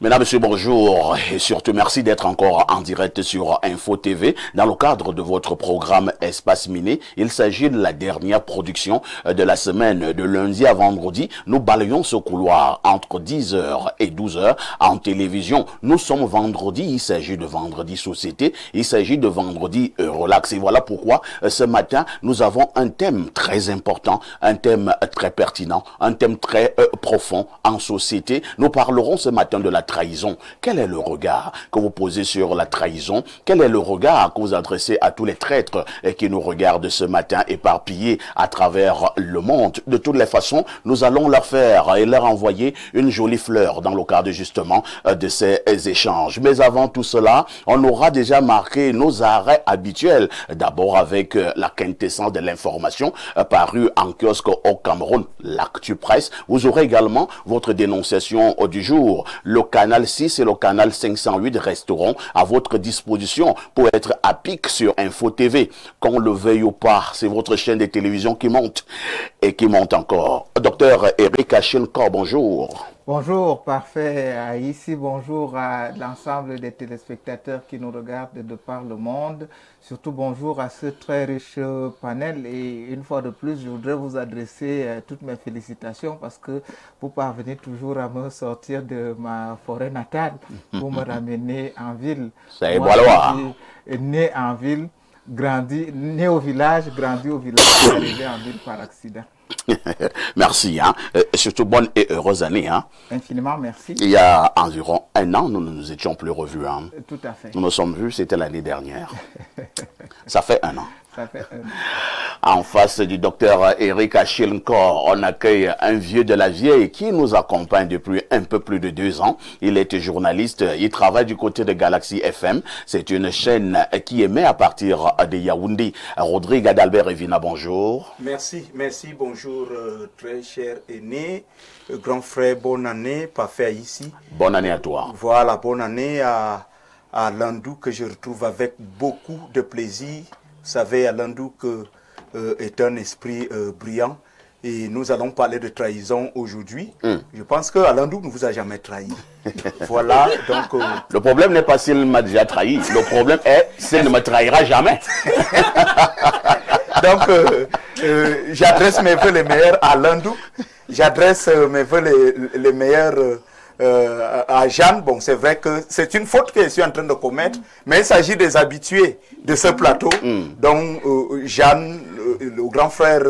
Mesdames, Messieurs, bonjour et surtout merci d'être encore en direct sur Info TV dans le cadre de votre programme Espace Miné. Il s'agit de la dernière production de la semaine de lundi à vendredi. Nous balayons ce couloir entre 10h et 12h en télévision. Nous sommes vendredi, il s'agit de vendredi société, il s'agit de vendredi relax. Et voilà pourquoi ce matin nous avons un thème très important, un thème très pertinent, un thème très profond en société. Nous parlerons ce matin de la trahison. Quel est le regard que vous posez sur la trahison? Quel est le regard que vous adressez à tous les traîtres qui nous regardent ce matin éparpillés à travers le monde? De toutes les façons, nous allons leur faire et leur envoyer une jolie fleur dans le cadre justement de ces échanges. Mais avant tout cela, on aura déjà marqué nos arrêts habituels. D'abord avec la quintessence de l'information parue en kiosque au Cameroun, l'actu presse. Vous aurez également votre dénonciation du jour. Le canal 6 et le canal 508 resteront à votre disposition pour être à pic sur Info TV. Qu'on le veuille ou pas, c'est votre chaîne de télévision qui monte et qui monte encore. Docteur Eric Achille-Corps, bonjour. Bonjour, parfait. Ici, bonjour à l'ensemble des téléspectateurs qui nous regardent de par le monde. Surtout bonjour à ce très riche panel. Et une fois de plus, je voudrais vous adresser toutes mes félicitations parce que vous parvenez toujours à me sortir de ma forêt natale pour me ramener en ville. Ça est voilà. Né en ville, né au village, grandi au village, arrivé en ville par accident. Merci, hein. Surtout bonne et heureuse année. Hein. Infiniment merci. Il y a environ un an, nous ne nous étions plus revus. Hein. Tout à fait. Nous nous sommes vus, c'était l'année dernière. Ça fait un an. Ça fait un an. En face du docteur Eric Achille-Corps, on accueille un vieux de la vieille qui nous accompagne depuis un peu plus de 2 ans. Il est journaliste, il travaille du côté de Galaxy FM. C'est une chaîne qui émet à partir de Yaoundé. Rodrigue Adalbert Evina, bonjour. Merci, bonjour très cher aîné, grand frère, bonne année, parfait ici. Bonne année à toi. Voilà, bonne année à Landou que je retrouve avec beaucoup de plaisir. Vous savez, Landou est un esprit brillant et nous allons parler de trahison aujourd'hui. Je pense que Landou ne vous a jamais trahi. Voilà, donc... Le problème n'est pas s'il m'a déjà trahi, le problème est s'il ne me trahira jamais. Donc, j'adresse mes vœux les meilleurs à Landou. J'adresse mes vœux les meilleurs à Jeanne. Bon, c'est vrai que c'est une faute que je suis en train de commettre, mais il s'agit des habitués de ce plateau. Donc, Jeanne, le grand frère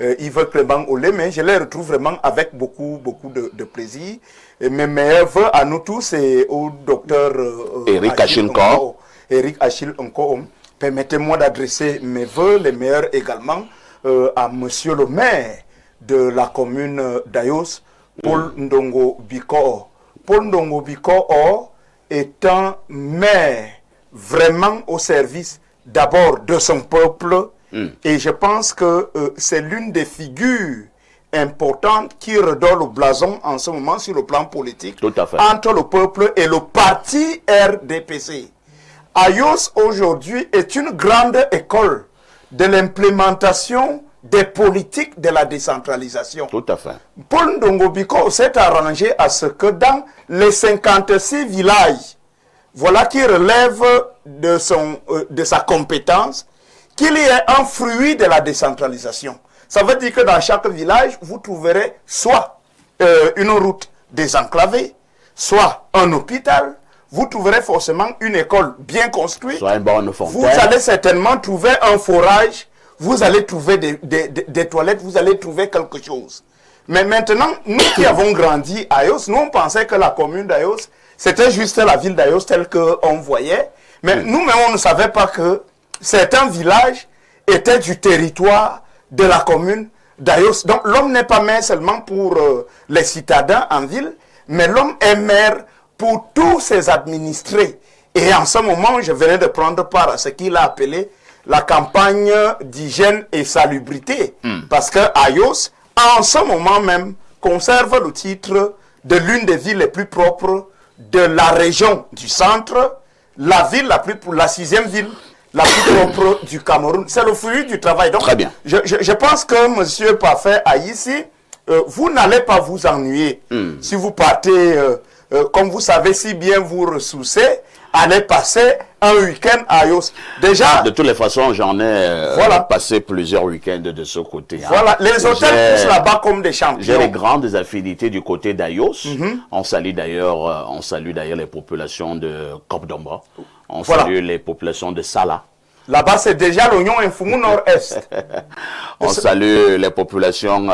Yves Clément Olé, mais je les retrouve vraiment avec beaucoup de plaisir. Et mes meilleurs vœux à nous tous et au docteur Eric Achille-Corps. Eric Achille-Corps. Permettez-moi d'adresser mes vœux, les meilleurs également, à monsieur le maire de la commune d'Ayos, Paul Ndongo Bikor. Paul Ndongo Bikor étant maire vraiment au service d'abord de son peuple, et je pense que c'est l'une des figures importantes qui redonne le blason en ce moment sur le plan politique. Tout à fait. Entre le peuple et le parti RDPC. Ayos aujourd'hui est une grande école de l'implémentation des politiques de la décentralisation. Tout à fait. Paul Ndongo Bikor s'est arrangé à ce que dans les 56 villages, voilà qui relève de sa compétence, qu'il y ait un fruit de la décentralisation. Ça veut dire que dans chaque village, vous trouverez soit une route désenclavée, soit un hôpital, vous trouverez forcément une école bien construite. Soit une bonne fontaine. Vous allez certainement trouver un forage, vous allez trouver des toilettes, vous allez trouver quelque chose. Mais maintenant, nous qui avons grandi à Ayos, nous on pensait que la commune d'Ayos, c'était juste la ville d'Ayos telle qu'on voyait. Mais nous-mêmes, on ne savait pas que certains villages étaient du territoire de la commune d'Ayos. Donc l'homme n'est pas maire seulement pour les citadins en ville, mais l'homme est maire pour tous ses administrés. Et en ce moment, je venais de prendre part à ce qu'il a appelé la campagne d'hygiène et salubrité. Parce que Ayos, en ce moment même, conserve le titre de l'une des villes les plus propres de la région du centre, la ville la 6e ville la plus propre du Cameroun. C'est le fruit du travail. Donc, très bien. Je pense que M. Parfait a ici, vous n'allez pas vous ennuyer si vous partez comme vous savez si bien vous ressourcer, aller passer un week-end à Ayos. Déjà, de toutes les façons, j'en ai passé plusieurs week-ends de ce côté. Voilà, les hôtels poussent là-bas comme des champions. J'ai les grandes affinités du côté d'Ayos. On salue d'ailleurs les populations de Kopdomba. On salue les populations de Sala. Là-bas, c'est déjà l'oignon Infumu Nord-Est. On salue les populations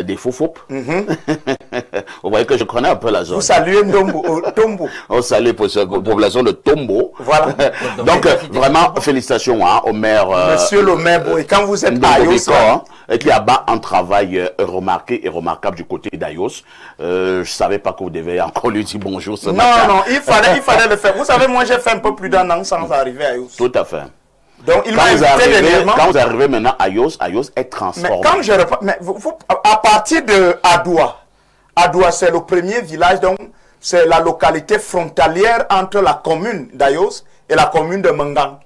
des Foufoup. Vous voyez que je connais un peu la zone. Vous saluez Tombo. On salue les populations de Tombo. Voilà. Donc, vraiment, félicitations au maire. Monsieur le maire, et quand vous êtes à Ayos, et qui abat un travail remarqué et remarquable du côté d'Ayos. Je ne savais pas que vous devez encore lui dire bonjour ce matin. Non, il fallait le faire. Vous savez, moi, j'ai fait un peu plus d'un an sans arriver à Ayos. Tout à fait. Donc, il m'a invité dernièrement. Quand vous arrivez maintenant à Ayos est transformé. Mais quand je reprends, à partir de Adoua, c'est le premier village, donc c'est la localité frontalière entre la commune d'Ayos et la commune de Mengang.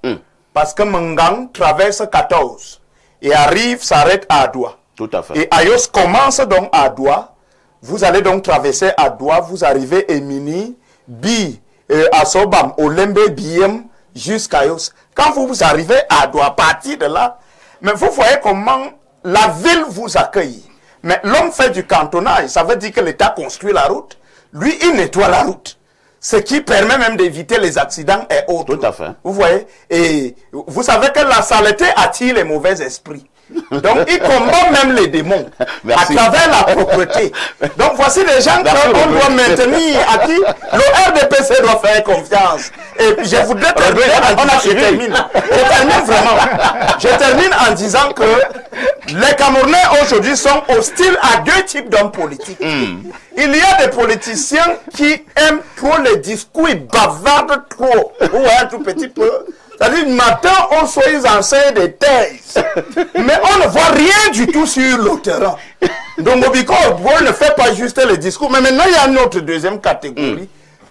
Parce que Mengang traverse 14 et arrive, s'arrête à Adoua. Tout à fait. Et Ayos commence donc à Adoua. Vous allez donc traverser Adoua, vous arrivez Emini, Bi, Asobam, Olembe, Biem, jusqu'à Ayos. Quand vous arrivez à Adoua, à partir de là, mais vous voyez comment la ville vous accueille. Mais l'homme fait du cantonnage, ça veut dire que l'État construit la route. Lui, il nettoie la route. Ce qui permet même d'éviter les accidents et autres. Tout à fait. Vous voyez? Et vous savez que la saleté attire les mauvais esprits. Donc, il combat même les démons à travers la propreté. Donc, voici des gens qu'on doit maintenir, à qui le RDPC doit faire confiance. Et puis, je voudrais terminer Je termine en disant que les Camerounais aujourd'hui sont hostiles à deux types d'hommes politiques. Il y a des politiciens qui aiment trop les discours, ils bavardent trop. Vous voyez un tout petit peu. C'est-à-dire, le matin, on soit enseigne des thèses. Mais on ne voit rien du tout sur le terrain. Donc, Obiko ne fait pas juste les discours. Mais maintenant, il y a une autre deuxième catégorie.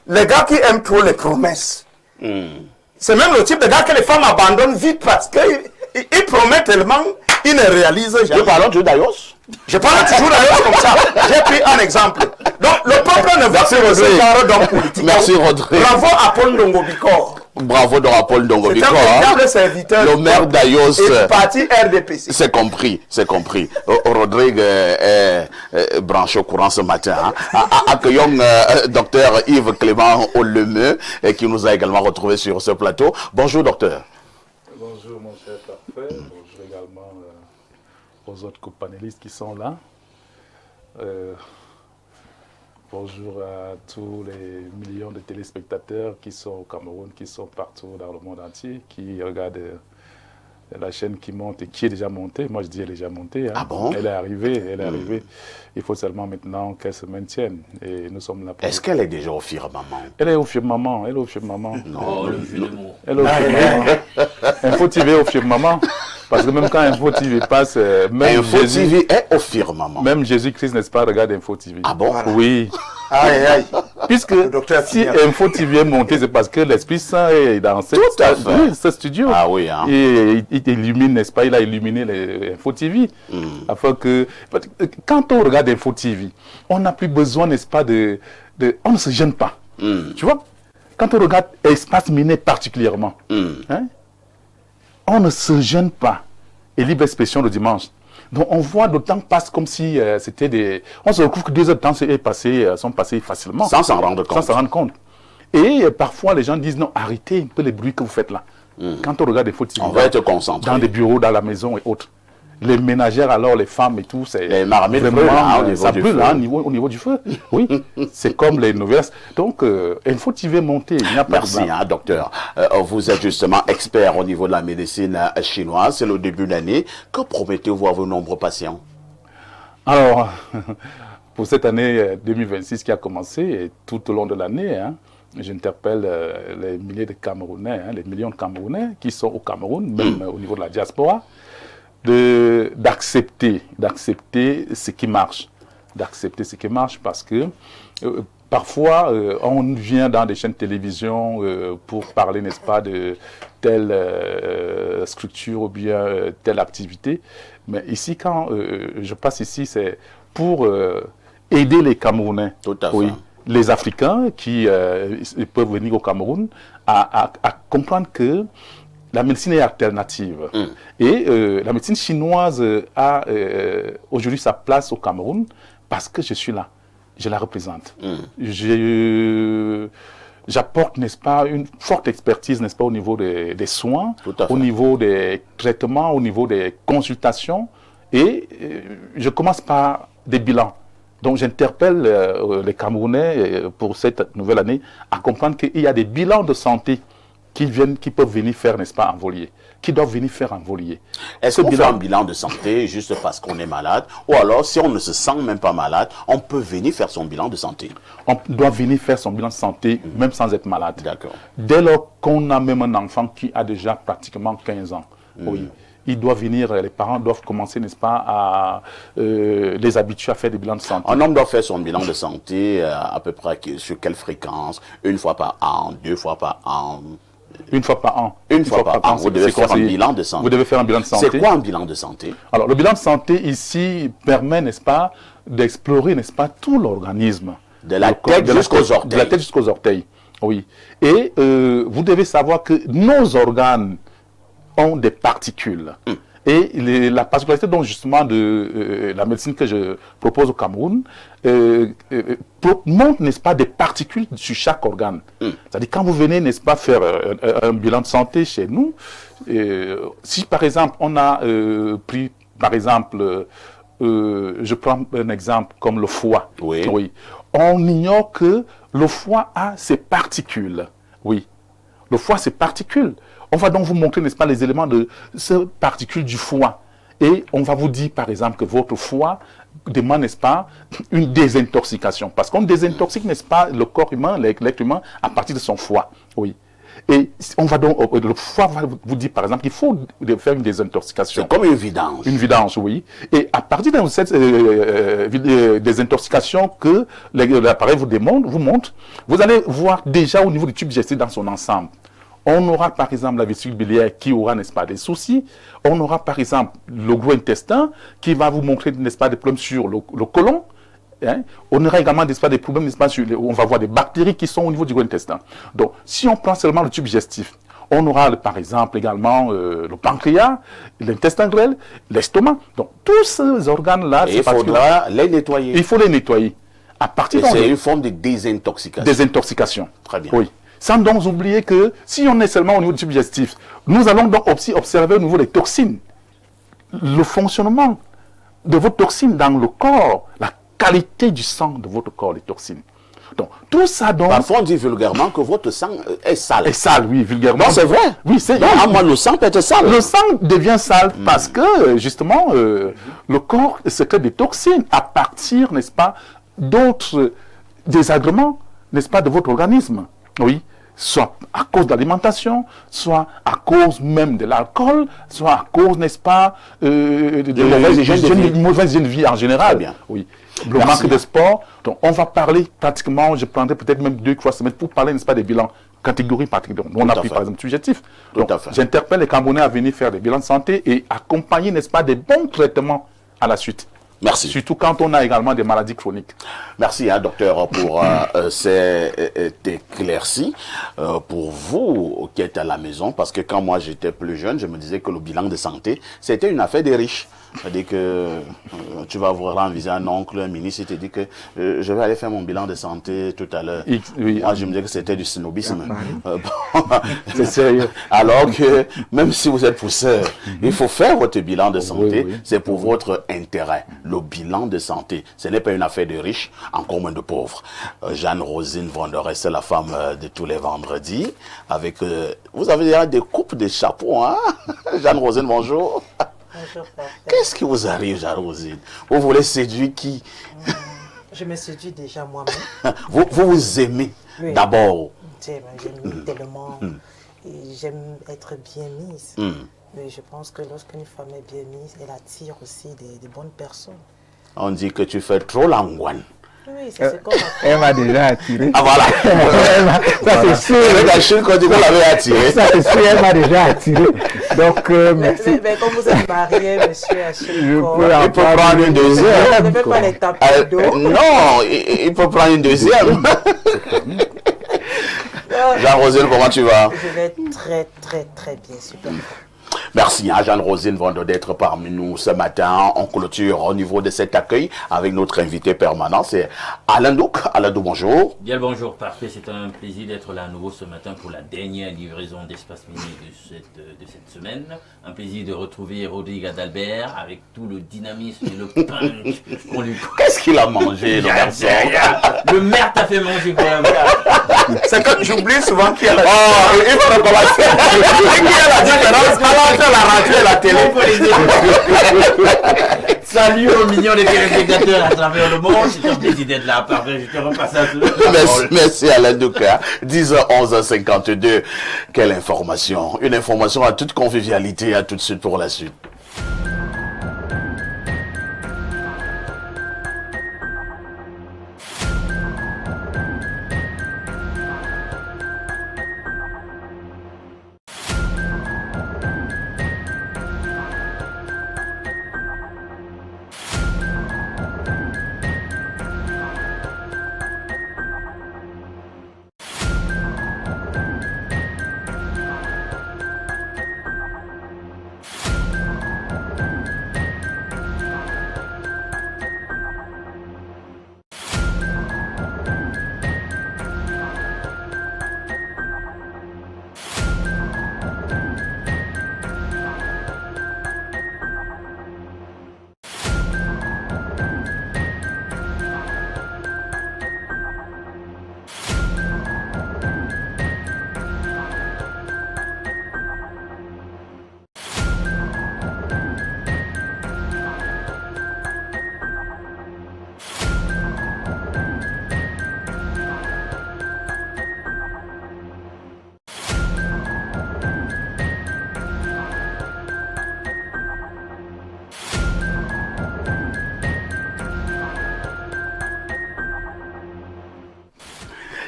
Les gars qui aiment trop les promesses. C'est même le type de gars que les femmes abandonnent vite parce qu'ils promettent tellement, ils ne réalisent jamais. Nous parlons toujours d'Ayos. Je parle toujours d'Ayos comme ça. J'ai pris un exemple. Donc, le peuple ne voit pas ce genre d'homme politique. Merci, Rodrigue. Bravo à Paul Ndongobiko. Bravo de Paul Ndongobiko. C'est un véritable serviteur. Le maire d'Ayos. Et parti RDPC. C'est compris, c'est compris. Rodrigue est branché au courant ce matin. Accueillons docteur Yves Clément Olemeu qui nous a également retrouvés sur ce plateau. Bonjour docteur. Bonjour mon cher Parfait. Bonjour également aux autres co-panélistes qui sont là. Bonjour à tous les millions de téléspectateurs qui sont au Cameroun, qui sont partout dans le monde entier, qui regardent la chaîne qui monte et qui est déjà montée. Moi, je dis elle est déjà montée. Hein. Ah bon? Elle est arrivée. Il faut seulement maintenant qu'elle se maintienne. Et nous sommes là pour... Est-ce qu'elle est déjà au firmament? Elle est au firmament. Non. Le elle est au firmament. Info TV est au firmament. Parce que même quand Info TV passe, même Info TV est au firmament. Même Jésus-Christ, n'est-ce pas, regarde Info TV. Ah bon? Oui. Aïe. Puisque si Info TV est monté, c'est parce que l'Esprit Saint est dans ce studio. Ah oui, hein. Et il illumine, n'est-ce pas? Il a illuminé les Info TV. Afin que... Quand on regarde Info TV, on n'a plus besoin, n'est-ce pas, on ne se gêne pas. Tu vois? Quand on regarde Espace Miné particulièrement, hein, on ne se gêne pas. Et libre expression le dimanche. Donc on voit le temps passe comme si c'était des... On se retrouve que 2 heures de temps sont passés facilement. Sans s'en rendre compte. Et parfois les gens disent non, arrêtez un peu les bruits que vous faites là. Quand on regarde des photos, on va être concentré. Dans des bureaux, dans la maison et autres. Les ménagères, alors les femmes et tout, c'est les marmites vraiment, ça brûle au niveau du feu. Oui, c'est comme les nouvelles. Donc, il faut y monter. Il n'y a pas de Merci, docteur. Vous êtes justement expert au niveau de la médecine chinoise. C'est le début d'année. Que promettez-vous à vos nombreux patients? Alors, pour cette année 2026 qui a commencé, et tout au long de l'année, j'interpelle les milliers de Camerounais, les millions de Camerounais qui sont au Cameroun, même au niveau de la diaspora, d'accepter ce qui marche. D'accepter ce qui marche parce que parfois, on vient dans des chaînes de télévision pour parler, n'est-ce pas, de telle structure ou bien telle activité. Mais ici, quand je passe ici, c'est pour aider les Camerounais. Tout à fait. Oui. les Africains qui peuvent venir au Cameroun à comprendre que la médecine est alternative. Et la médecine chinoise a aujourd'hui sa place au Cameroun parce que je suis là, je la représente. J'apporte, n'est-ce pas, une forte expertise, n'est-ce pas, au niveau des soins, au niveau des traitements, au niveau des consultations. Et je commence par des bilans. Donc j'interpelle les Camerounais pour cette nouvelle année à comprendre qu'il y a des bilans de santé qui peuvent venir faire, n'est-ce pas, en volier, qui doivent venir faire en volier. Est-ce qu'on fait un bilan de santé juste parce qu'on est malade, ou alors si on ne se sent même pas malade, on peut venir faire son bilan de santé? On doit venir faire son bilan de santé même sans être malade. D'accord. Dès lors qu'on a même un enfant qui a déjà pratiquement 15 ans, oui, il doit venir, les parents doivent commencer, n'est-ce pas, à les habituer à faire des bilans de santé. Un homme doit faire son bilan de santé à peu près sur quelle fréquence? Une fois par an, 2 fois par an? Une fois par an. Une fois par an, vous devez faire un bilan de santé. Vous devez faire un bilan de santé. C'est quoi un bilan de santé? Alors, le bilan de santé ici permet, n'est-ce pas, d'explorer, n'est-ce pas, tout l'organisme. De la tête jusqu'aux orteils. De la tête jusqu'aux orteils, oui. Et vous devez savoir que nos organes ont des particules. Et la particularité donc justement de la médecine que je propose au Cameroun montre, n'est-ce pas, des particules sur chaque organe. C'est-à-dire quand vous venez, n'est-ce pas, faire un bilan de santé chez nous, si par exemple on a pris, par exemple, je prends un exemple comme le foie. Oui. On ignore que le foie a ses particules. Oui. Le foie, ses particules. On va donc vous montrer, n'est-ce pas, les éléments de ces particules du foie. Et on va vous dire, par exemple, que votre foie demande, n'est-ce pas, une désintoxication. Parce qu'on désintoxique, n'est-ce pas, le corps humain, l'être humain, à partir de son foie. Oui. Et on va donc, le foie va vous dire, par exemple, qu'il faut faire une désintoxication. C'est comme une vidange. Une vidange, oui. Et à partir de cette désintoxication que l'appareil vous montre, vous allez voir déjà au niveau du tube digestif dans son ensemble. On aura par exemple la vésicule biliaire qui aura, n'est-ce pas, des soucis. On aura par exemple le gros intestin qui va vous montrer, n'est-ce pas, des problèmes sur le côlon. Hein. On aura également, n'est-ce pas, des problèmes, n'est-ce pas, on va voir des bactéries qui sont au niveau du gros intestin. Donc, si on prend seulement le tube digestif, on aura par exemple également le pancréas, l'intestin grêle, l'estomac. Donc, tous ces organes-là, il faudra les nettoyer. Il faut les nettoyer. À partir de c'est une forme de désintoxication. Désintoxication. Très bien. Oui. Sans donc oublier que si on est seulement au niveau du tube digestif, nous allons donc aussi observer au niveau des toxines, le fonctionnement de vos toxines dans le corps, la qualité du sang de votre corps, les toxines. Donc, tout ça donc... Parfois, on dit vulgairement que votre sang est sale. Est sale, oui, vulgairement. Non, c'est vrai. Oui, c'est... Moi, le sang peut être sale. Le sang devient sale parce que, justement, le corps sécrète des toxines à partir, n'est-ce pas, d'autres désagréments, n'est-ce pas, de votre organisme. Oui, soit à cause de l'alimentation, soit à cause même de l'alcool, soit à cause, n'est-ce pas, de mauvaise hygiène de vie en général. Bien. Oui. Le manque de sport. Donc, on va parler pratiquement, je prendrai peut-être même 2-3 semaines pour parler, n'est-ce pas, des bilans catégorie par catégorie. On a pris par exemple subjectif. Donc, j'interpelle les Camerounais à venir faire des bilans de santé et accompagner, n'est-ce pas, des bons traitements à la suite. Merci. Surtout quand on a également des maladies chroniques. Merci, hein, docteur, pour ces éclaircies. Pour vous qui êtes à la maison, parce que quand moi j'étais plus jeune, je me disais que le bilan de santé, c'était une affaire des riches. C'est-à-dire que tu vas voir un visiter un oncle, un ministre, il te dit que je vais aller faire mon bilan de santé tout à l'heure. Oui, moi, je me disais que c'était du snobisme. C'est sérieux. Alors que, même si vous êtes pousseur, il faut faire votre bilan de santé. C'est pour votre intérêt. Le bilan de santé, ce n'est pas une affaire de riches, encore moins de pauvres. Jeanne-Rosine Vonderey, c'est la femme de tous les vendredis. Avec, vous avez déjà des coupes de chapeaux, hein? Jeanne-Rosine, bonjour. Bonjour, papa. Qu'est-ce qui vous arrive, Jeanne-Rosine? Vous voulez séduire qui? Je me séduis déjà moi-même. Vous aimez d'abord. J'aime tellement. Et j'aime être bien mise. Mais je pense que lorsqu'une femme est bien mise, elle attire aussi des bonnes personnes. On dit que tu fais trop l'angoine. Oui, c'est ce qu'on appelle. Elle m'a déjà attiré. Ah voilà. Ça c'est sûr. Avec la Chine, quand tu l'avais attiré. Ça c'est sûr, elle m'a déjà attiré. Donc, merci. Mais comme vous êtes marié, monsieur Achille, Je peux Il peut prendre une vous deuxième. ne faites pas les tapis d'eau. Non, il peut prendre une deuxième. Jean-Rosine, comment tu vas? Je vais très, très, très bien, super. Merci à Jeanne-Rosine Vando d'être parmi nous ce matin. On clôture au niveau de cet accueil avec notre invité permanent, c'est Alain Douk. Alain Douk, bonjour. Bien le bonjour, parfait. C'est un plaisir d'être là à nouveau ce matin pour la dernière livraison d'Espace Mini de cette semaine. Un plaisir de retrouver Rodrigue Adalbert avec tout le dynamisme et le punch qu'on lui connaît. Qu'est-ce qu'il a mangé, le garçon? Le maire t'a fait manger quand même. C'est que j'oublie souvent qu'il y a la Oh, il faut recommencer. qu'il y a la différence entre la radio et la télé. Salut aux millions de téléspectateurs à travers le monde. C'est un plaisir d'être là. Parfait, je te repasse un peu. Merci Alain Douka. 10h11h52. Quelle information. Une information à toute convivialité. À tout de suite pour la suite.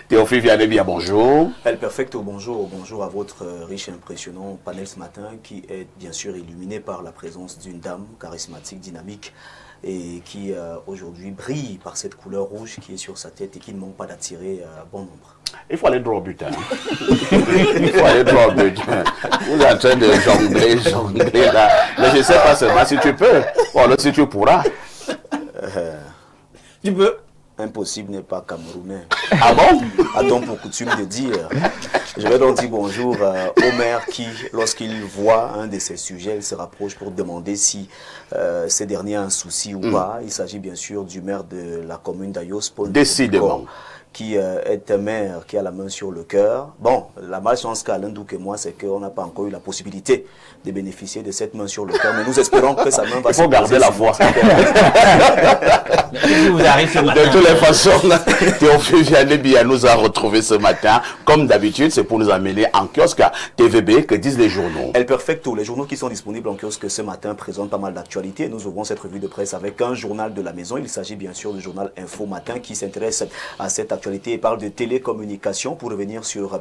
Théophile Vianebia, bonjour. El Perfecto, bonjour. Bonjour à votre riche et impressionnant panel ce matin qui est bien sûr illuminé par la présence d'une dame charismatique, dynamique et qui aujourd'hui brille par cette couleur rouge qui est sur sa tête et qui ne manque pas d'attirer bon nombre. Il faut aller droit au but. Hein. Il faut aller droit au but. Vous êtes en train de jongler là. Mais je ne sais pas seulement si tu peux. Ou alors si tu pourras. Tu peux. Impossible n'est pas camerounais. Ah bon? A-t-on pour coutume de dire. Je vais donc dire bonjour au maire qui, lorsqu'il voit un de ces sujets, il se rapproche pour demander si ces derniers a un souci ou pas. Il s'agit bien sûr du maire de la commune d'Ayos, Paul Décidément. qui est un maire qui a la main sur le cœur. Bon, la malchance qu'a Alain Douk et moi, c'est qu'on n'a pas encore eu la possibilité de bénéficier de cette main sur le cœur. Mais nous espérons que sa main va se Il faut garder la foi. Vous arrivez ce matin. De toutes les façons, Théophile Vianebia nous a retrouvés ce matin. Comme d'habitude, c'est pour nous amener en kiosque à TVB. Que disent les journaux? El Perfecto, les journaux qui sont disponibles en kiosque ce matin présentent pas mal d'actualités. Nous ouvrons cette revue de presse avec un journal de la maison. Il s'agit bien sûr du journal Info Matin qui s'intéresse à cette actualité et parle de télécommunications pour revenir sur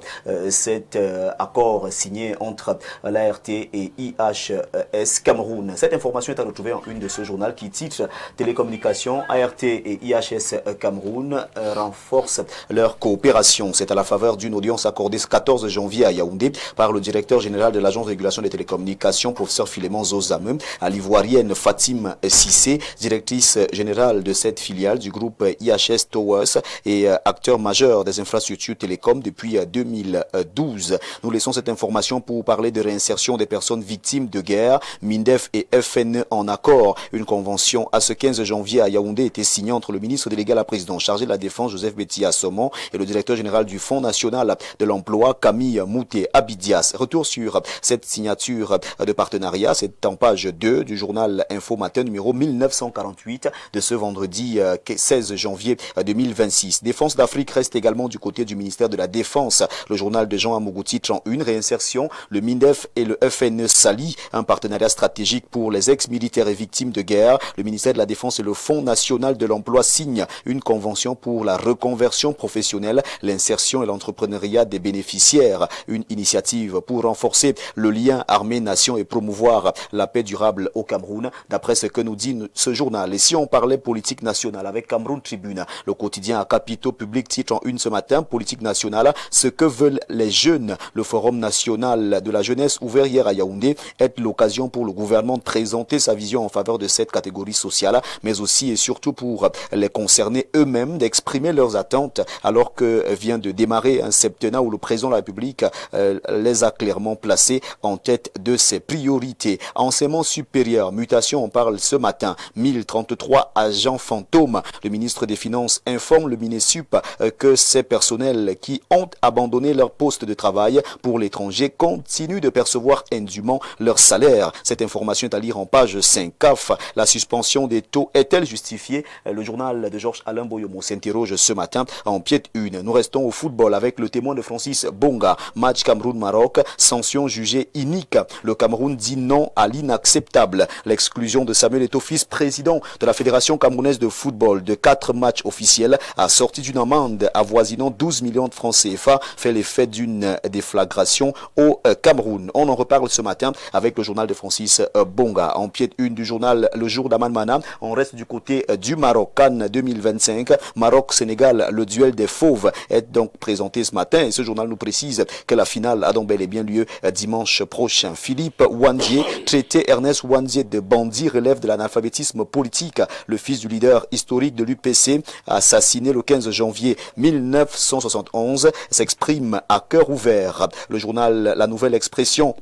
cet accord signé entre l'ART et IHS Cameroun. Cette information est à retrouver en une de ce journal qui titre Télécommunications, ART et IHS Cameroun renforcent leur coopération. C'est à la faveur d'une audience accordée ce 14 janvier à Yaoundé par le directeur général de l'Agence de régulation des télécommunications, professeur Philémon Zozame, à l'ivoirienne Fatim Sissé, directrice générale de cette filiale du groupe IHS Towers et acteur majeur des infrastructures télécom depuis 2012. Nous laissons cette information pour parler de réinsertion des personnes victimes de guerre. MINDEF et FNE en accord. Une convention à ce 15 janvier à Yaoundé était signée entre le ministre délégué à la présidence chargé de la défense Joseph Betty Somon et le directeur général du Fonds national de l'emploi Camille Mouté Abidias. Retour sur cette signature de partenariat, c'est en page 2 du journal Info Matin numéro 1948 de ce vendredi 16 janvier 2026. Défense d'Afrique reste également du côté du ministère de la Défense. Le journal de Jean Amougou titre en une réinsertion. Le MINDEF et le FNE s'allient, un partenariat stratégique pour les ex-militaires et victimes de guerre. Le ministère de la Défense et le Fonds national national de l'emploi signe une convention pour la reconversion professionnelle, l'insertion et l'entrepreneuriat des bénéficiaires. Une initiative pour renforcer le lien armée-nation et promouvoir la paix durable au Cameroun, d'après ce que nous dit ce journal. Et si on parlait politique nationale avec Cameroun Tribune, le quotidien à capitaux publics titre en une ce matin, politique nationale, ce que veulent les jeunes. Le Forum national de la jeunesse ouvert hier à Yaoundé est l'occasion pour le gouvernement de présenter sa vision en faveur de cette catégorie sociale, mais aussi et surtout pour les concernés eux-mêmes d'exprimer leurs attentes, alors que vient de démarrer un septennat où le président de la République les a clairement placés en tête de ses priorités. Enseignement supérieur, mutation, on parle ce matin, 1033 agents fantômes. Le ministre des Finances informe le Minesup que ces personnels qui ont abandonné leur poste de travail pour l'étranger continuent de percevoir indûment leur salaire. Cette information est à lire en page 5. CAF, la suspension des taux est-elle justifiée? Le journal de Georges Alain Boyomo s'interroge ce matin en pièce 1. Nous restons au football avec le témoin de Francis Bonga. Match Cameroun-Maroc, sanction jugée inique. Le Cameroun dit non à l'inacceptable. L'exclusion de Samuel Eto'o, président de la Fédération camerounaise de football, de 4 matchs officiels, assorti d'une amende avoisinant 12 millions de francs CFA, fait l'effet d'une déflagration au Cameroun. On en reparle ce matin avec le journal de Francis Bonga. En pied 1 du journal Le Jour d'Aman Mana, on reste du côté du Maroc. Cannes 2025, Maroc-Sénégal, le duel des fauves est donc présenté ce matin et ce journal nous précise que la finale a donc bel et bien lieu dimanche prochain. Philippe Wandier, traité Ernest Wandier de bandit, relève de l'analphabétisme politique. Le fils du leader historique de l'UPC, assassiné le 15 janvier 1971, s'exprime à cœur ouvert. Le journal La Nouvelle Expression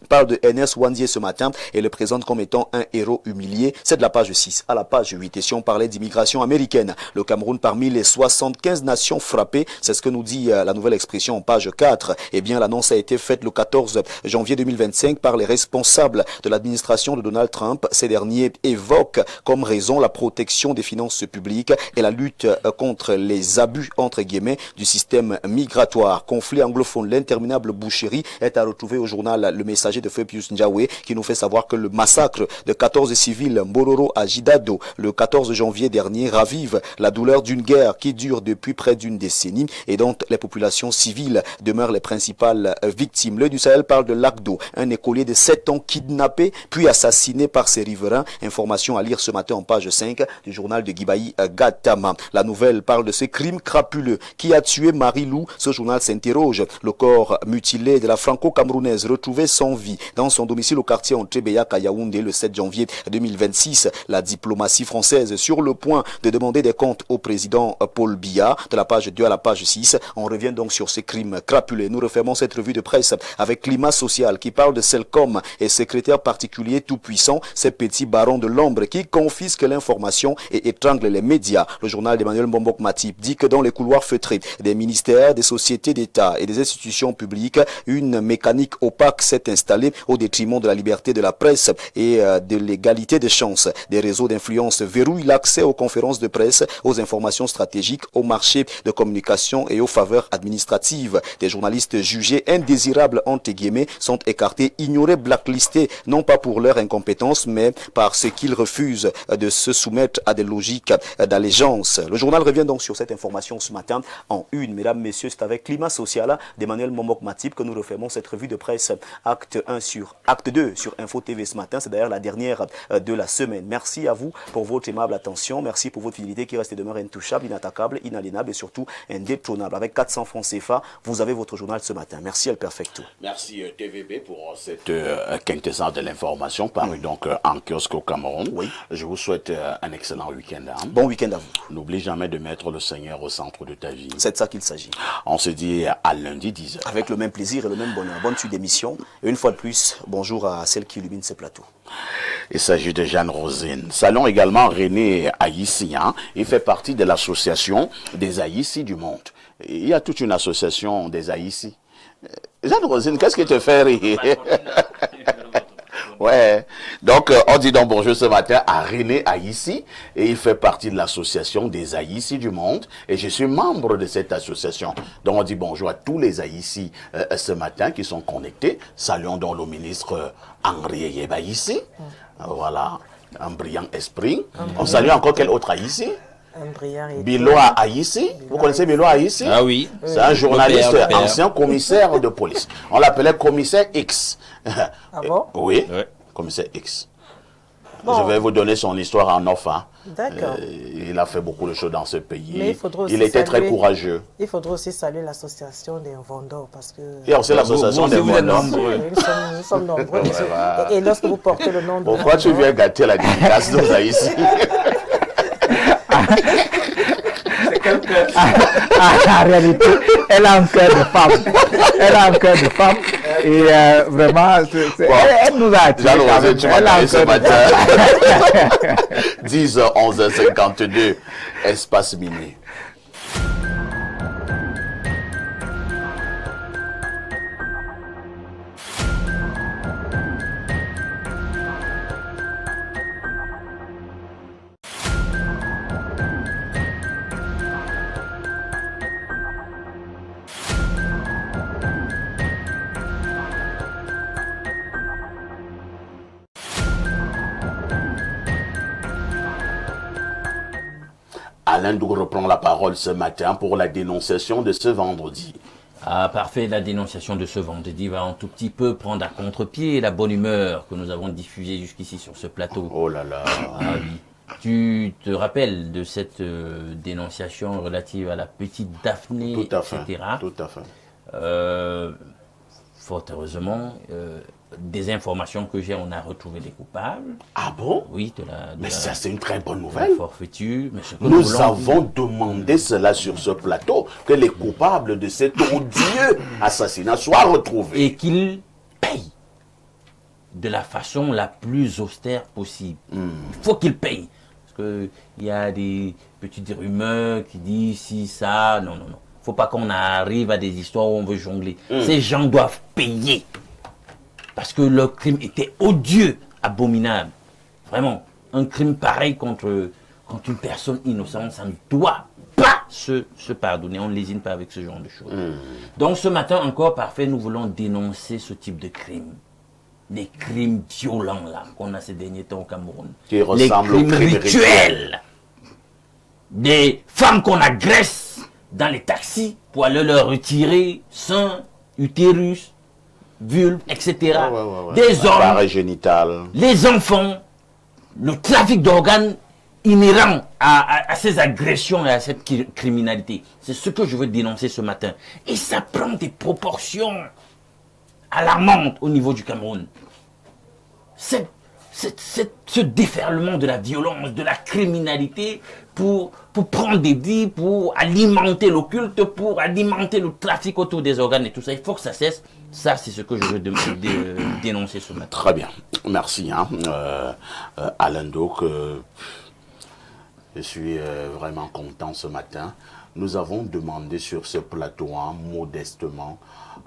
parle de Ernest Wandier ce matin et le présente comme étant un héros humilié. C'est de la page 6 à la page 8. Et si on parlait d'immigration américaine, le Cameroun parmi les 75 nations frappées, c'est ce que nous dit la Nouvelle Expression en page 4. Eh bien, l'annonce a été faite le 14 janvier 2025 par les responsables de l'administration de Donald Trump. Ces derniers évoquent comme raison la protection des finances publiques et la lutte contre les abus, entre guillemets, du système migratoire. Conflit anglophone, l'interminable boucherie est à retrouver au journal Le Messager de Feu Pius Ndiawe qui nous fait savoir que le massacre de 14 civils Mbororo à Jidado le 14 janvier dernier ravive la douleur d'une guerre qui dure depuis près d'une décennie et dont les populations civiles demeurent les principales victimes. L'Œil du Sahel parle de Lagdo, un écolier de 7 ans kidnappé puis assassiné par ses riverains. Information à lire ce matin en page 5 du journal de Guibaï Gatama. La Nouvelle parle de ce crime crapuleux qui a tué Marie-Lou. Ce journal s'interroge. Le corps mutilé de la franco-camerounaise retrouvé sans vie dans son domicile au quartier Entrébeyak à Yaoundé le 7 janvier 2026. La diplomatie française sur le point de demander des comptes au président Paul Biya. De la page 2 à la page 6, on revient donc sur ces crimes crapuleux. Nous refermons cette revue de presse avec Climat Social qui parle de Selcom et secrétaire particulier tout puissant, ces petits barons de l'ombre qui confisquent l'information et étranglent les médias. Le journal d'Emmanuel Mbombok Matip dit que dans les couloirs feutrés des ministères, des sociétés d'État et des institutions publiques, une mécanique opaque s'est installée au détriment de la liberté de la presse et de l'égalité des chances. Des réseaux d'influence verrouillent l'accès aux conférences de presse, aux informations stratégiques, aux marchés de communication et aux faveurs administratives. Des journalistes jugés indésirables entre guillemets sont écartés, ignorés, blacklistés, non pas pour leur incompétence, mais parce qu'ils refusent de se soumettre à des logiques d'allégeance. Le journal revient donc sur cette information ce matin en une. Mesdames, messieurs, c'est avec Climat Social d'Emmanuel Momok Matip que nous refermons cette revue de presse acte 2 sur Info TV ce matin. C'est d'ailleurs la dernière de la semaine. Merci à vous pour votre aimable attention. Merci pour votre fidélité qui reste et demeure intouchable, inattaquable, inaliénable et surtout indétrônable. Avec 400 francs CFA, vous avez votre journal ce matin. Merci El Perfecto. Merci TVB pour cette quintessence de l'information parue donc en kiosque au Cameroun. Oui. Je vous souhaite un excellent week-end. Bon week-end à vous. N'oublie jamais de mettre le Seigneur au centre de ta vie. C'est de ça qu'il s'agit. On se dit à lundi 10h. Avec le même plaisir et le même bonheur. Bonne suite d'émission. Et une fois de plus, bonjour à celle qui illumine ces plateaux. Il s'agit de Jeanne Rosine. Saluons également René Aïssi. Il fait partie de l'association des Aïssi du monde. Il y a toute une association des Aïssi. Jeanne Rosine, qu'est-ce qui te fait rire? Ouais. Donc, on dit donc bonjour ce matin à René Aïssi et il fait partie de l'association des Aïssi du monde et je suis membre de cette association. Donc, on dit bonjour à tous les Aïssi ce matin qui sont connectés. Saluons donc le ministre Henri Yeba Aïssi. Voilà. Un brillant esprit. On salue encore quel autre Haïti? Un brillant et Biloa Haïti. Vous connaissez Biloa Haïti? Ah oui. C'est un journaliste, Père. ancien commissaire de police. On l'appelait commissaire X. Ah bon? Oui, Ouais. commissaire X. Bon. Je vais vous donner son histoire en off. Hein. D'accord. Il a fait beaucoup de choses dans ce pays. Mais il faudra aussi Il était très saluer- courageux. Il faudra aussi saluer l'association des vendeurs parce que Il y a aussi l'association vous des aussi, vous êtes vendeurs. nombreux. nous sommes nombreux. voilà. Et lorsque vous portez le nom de Pourquoi tu vendeur, viens gâter la dédicace de Haïti? En réalité, elle a un cœur de femme. Elle a un cœur de femme. Et vraiment, elle nous a attirés. Jean quand Rosé, même. tu Elle m'as a un donné ce cœur de matin. femme. 10h, 11h52, espace mini. Alain Doug reprend la parole ce matin pour la dénonciation de ce vendredi. Ah, parfait, la dénonciation de ce vendredi va un tout petit peu prendre à contre-pied la bonne humeur que nous avons diffusée jusqu'ici sur ce plateau. Oh là là. Ah oui. Tu te rappelles de cette dénonciation relative à la petite Daphné, Tout à fait. etc. Tout à fait. Fort heureusement, des informations que j'ai, on a retrouvé les coupables. Ah bon? Oui, Mais ça, c'est une très bonne de la nouvelle. forfaiture. Mais ce que Nous voulons- avons demandé cela sur ce plateau, que les coupables de cet odieux assassinat soient retrouvés. Et qu'ils payent de la façon la plus austère possible. Il faut qu'ils payent. Parce qu'il y a des petites rumeurs qui disent si, ça. Non, non, non. Il ne faut pas qu'on arrive à des histoires où on veut jongler. Ces gens doivent payer. Parce que leur crime était odieux, abominable. Vraiment, un crime pareil contre une personne innocente, ça ne doit pas se pardonner. On ne lésine pas avec ce genre de choses. Donc ce matin encore, parfait, nous voulons dénoncer ce type de crime. Les crimes violents là qu'on a ces derniers temps au Cameroun. Qui Les ressemblent aux crimes crimes rituels. Des femmes qu'on agresse dans les taxis pour aller leur retirer seins, utérus, vulves, etc. Des hommes, Appareil génital. les enfants, le trafic d'organes inhérent à ces agressions et à cette criminalité. C'est ce que je veux dénoncer ce matin. Et ça prend des proportions alarmantes au niveau du Cameroun. Ce déferlement de la violence, de la criminalité pour prendre des vies, pour alimenter l'occulte, pour alimenter le trafic autour des organes et tout ça. Il faut que ça cesse. Ça, c'est ce que je veux dénoncer ce matin. Très bien. Merci, hein, Alain Doc. Je suis vraiment content ce matin. Nous avons demandé sur ce plateau, hein, modestement,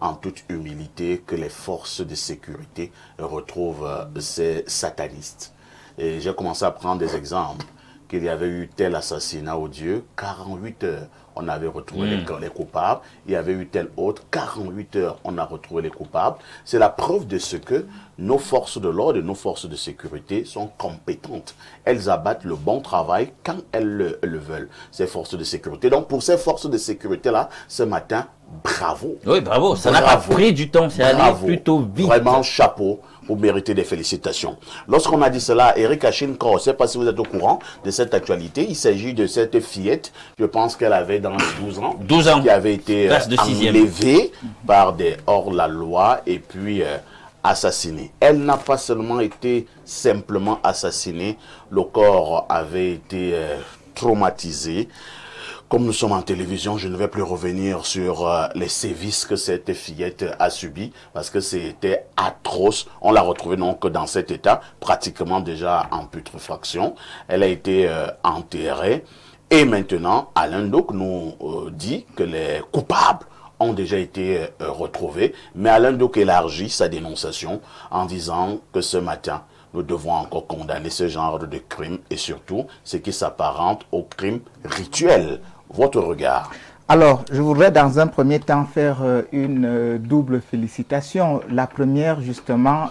en toute humilité, que les forces de sécurité retrouvent ces satanistes. Et j'ai commencé à prendre des exemples. Qu'il y avait eu tel assassinat odieux, 48 heures, on avait retrouvé les coupables. Il y avait eu tel autre, 48 heures, on a retrouvé les coupables. C'est la preuve de ce que nos forces de l'ordre et nos forces de sécurité sont compétentes. Elles abattent le bon travail quand elles le veulent, ces forces de sécurité. Donc pour ces forces de sécurité-là, ce matin, bravo. Oui, bravo. Ça n'a pas Bravo. pris du temps. C'est allé Bravo. plutôt vite. Vraiment, chapeau. Vous méritez des félicitations. Lorsqu'on a dit cela, Eric Achinko, je ne sais pas si vous êtes au courant de cette actualité. Il s'agit de cette fillette, je pense qu'elle avait dans 12 ans. 12 ans. Qui avait été Classe de sixième. enlevée par des hors-la-loi et puis assassinée. Elle n'a pas seulement été simplement assassinée, le corps avait été traumatisé. Comme nous sommes en télévision, je ne vais plus revenir sur les sévices que cette fillette a subis parce que c'était atroce. On l'a retrouvée donc dans cet état, pratiquement déjà en putréfaction. Elle a été enterrée et maintenant, Alain Doc nous dit que les coupables ont déjà été retrouvés. Mais Alain Doc élargit sa dénonciation en disant que ce matin, nous devons encore condamner ce genre de crime et surtout ce qui s'apparente au crime rituel. Votre regard? Alors, je voudrais dans un premier temps faire une double félicitation. La première, justement,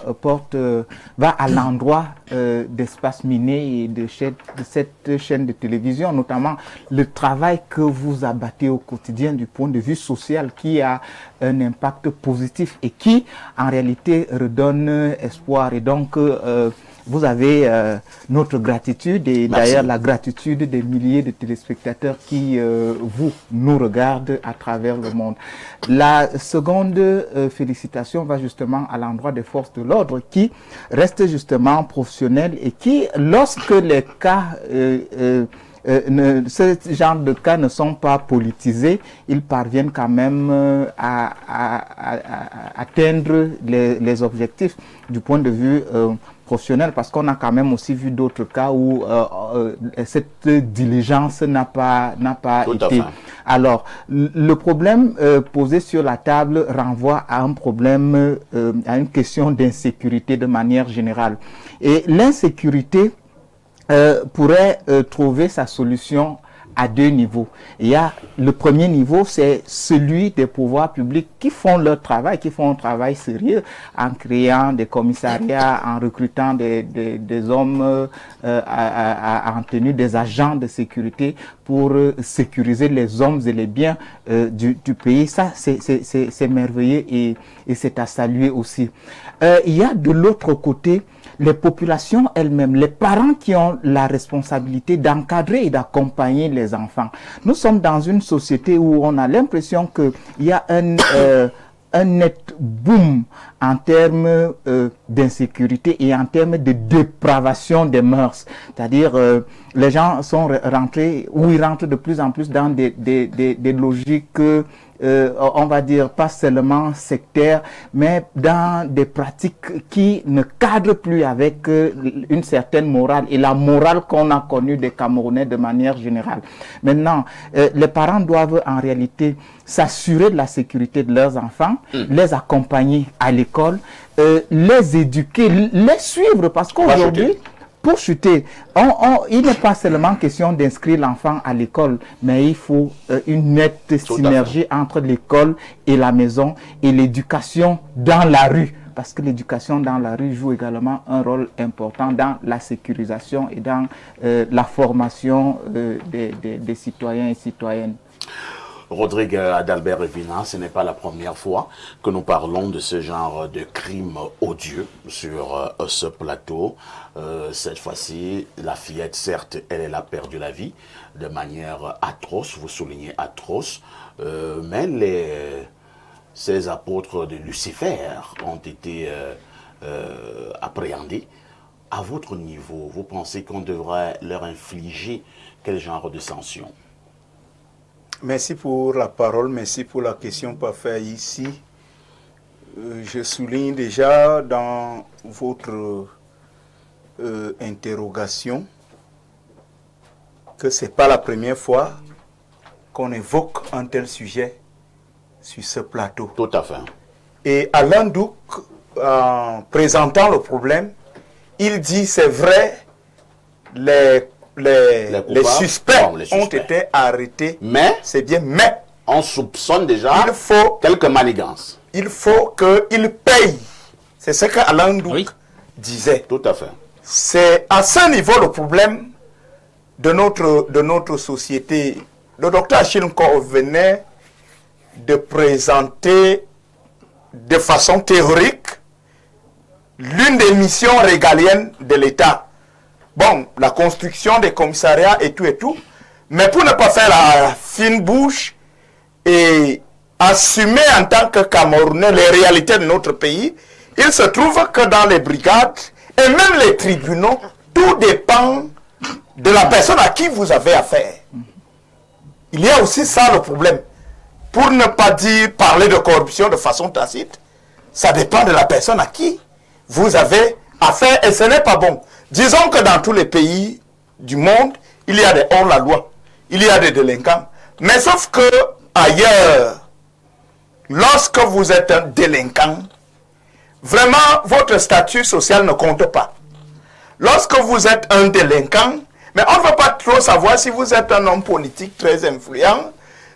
va à l'endroit d'Espace Miné et de cette chaîne de télévision, notamment le travail que vous abattez au quotidien du point de vue social qui a un impact positif et qui, en réalité, redonne espoir. Et donc, vous avez notre gratitude et d'ailleurs la gratitude des milliers de téléspectateurs qui nous regardent à travers le monde. La seconde félicitation va justement à l'endroit des forces de l'ordre qui restent justement professionnels et qui, lorsque les cas ce genre de cas ne sont pas politisés, ils parviennent quand même à atteindre les objectifs du point de vue professionnel, parce qu'on a quand même aussi vu d'autres cas où cette diligence n'a pas été. Alors, le problème posé sur la table renvoie à un problème, à une question d'insécurité de manière générale. Et l'insécurité pourrait trouver sa solution à deux niveaux. Il y a le premier niveau, c'est celui des pouvoirs publics qui font leur travail, qui font un travail sérieux en créant des commissariats, en recrutant des hommes, en tenue des agents de sécurité pour sécuriser les hommes et les biens du pays. Ça, c'est merveilleux et c'est à saluer aussi. Il y a de l'autre côté les populations elles-mêmes, les parents qui ont la responsabilité d'encadrer et d'accompagner les enfants. Nous sommes dans une société où on a l'impression qu'il y a un net boom en termes d'insécurité et en termes de dépravation des mœurs. C'est-à-dire, les gens sont rentrés, ou ils rentrent de plus en plus dans des logiques on va dire pas seulement sectaires, mais dans des pratiques qui ne cadrent plus avec une certaine morale et la morale qu'on a connue des Camerounais de manière générale. Maintenant, les parents doivent en réalité s'assurer de la sécurité de leurs enfants, les accompagner à l'école, les éduquer, les suivre, parce qu'aujourd'hui, pour chuter, il n'est pas seulement question d'inscrire l'enfant à l'école, mais il faut une nette synergie entre l'école et la maison et l'éducation dans la rue. Parce que l'éducation dans la rue joue également un rôle important dans la sécurisation et dans la formation des citoyens et citoyennes. Rodrigue Adalbert Evina, ce n'est pas la première fois que nous parlons de ce genre de crime odieux sur ce plateau. Cette fois-ci, la fillette, certes, elle a perdu la vie de manière atroce, vous soulignez atroce, mais ces apôtres de Lucifer ont été appréhendés. À votre niveau, vous pensez qu'on devrait leur infliger quel genre de sanction? Merci pour la parole, merci pour la question parfaite ici. Je souligne déjà dans votre interrogation que ce n'est pas la première fois qu'on évoque un tel sujet sur ce plateau. Tout à fait. Et Alain Douk, en présentant le problème, il dit c'est vrai, les suspects ont été arrêtés, mais c'est bien, mais on soupçonne déjà quelques manigances. Il faut qu'ils payent. C'est ce qu'Alain Douk disait. Tout à fait. C'est à ce niveau le problème de notre société. Le docteur Achille Nkor venait de présenter de façon théorique l'une des missions régaliennes de l'État. Bon, la construction des commissariats et tout, mais pour ne pas faire la fine bouche et assumer en tant que Camerounais les réalités de notre pays, il se trouve que dans les brigades et même les tribunaux, tout dépend de la personne à qui vous avez affaire. Il y a aussi ça le problème. Pour ne pas parler de corruption de façon tacite, ça dépend de la personne à qui vous avez affaire et ce n'est pas bon. Disons que dans tous les pays du monde, il y a des hors-la-loi, il y a des délinquants. Mais sauf que ailleurs, lorsque vous êtes un délinquant, vraiment votre statut social ne compte pas. Lorsque vous êtes un délinquant, mais on ne veut pas trop savoir si vous êtes un homme politique très influent,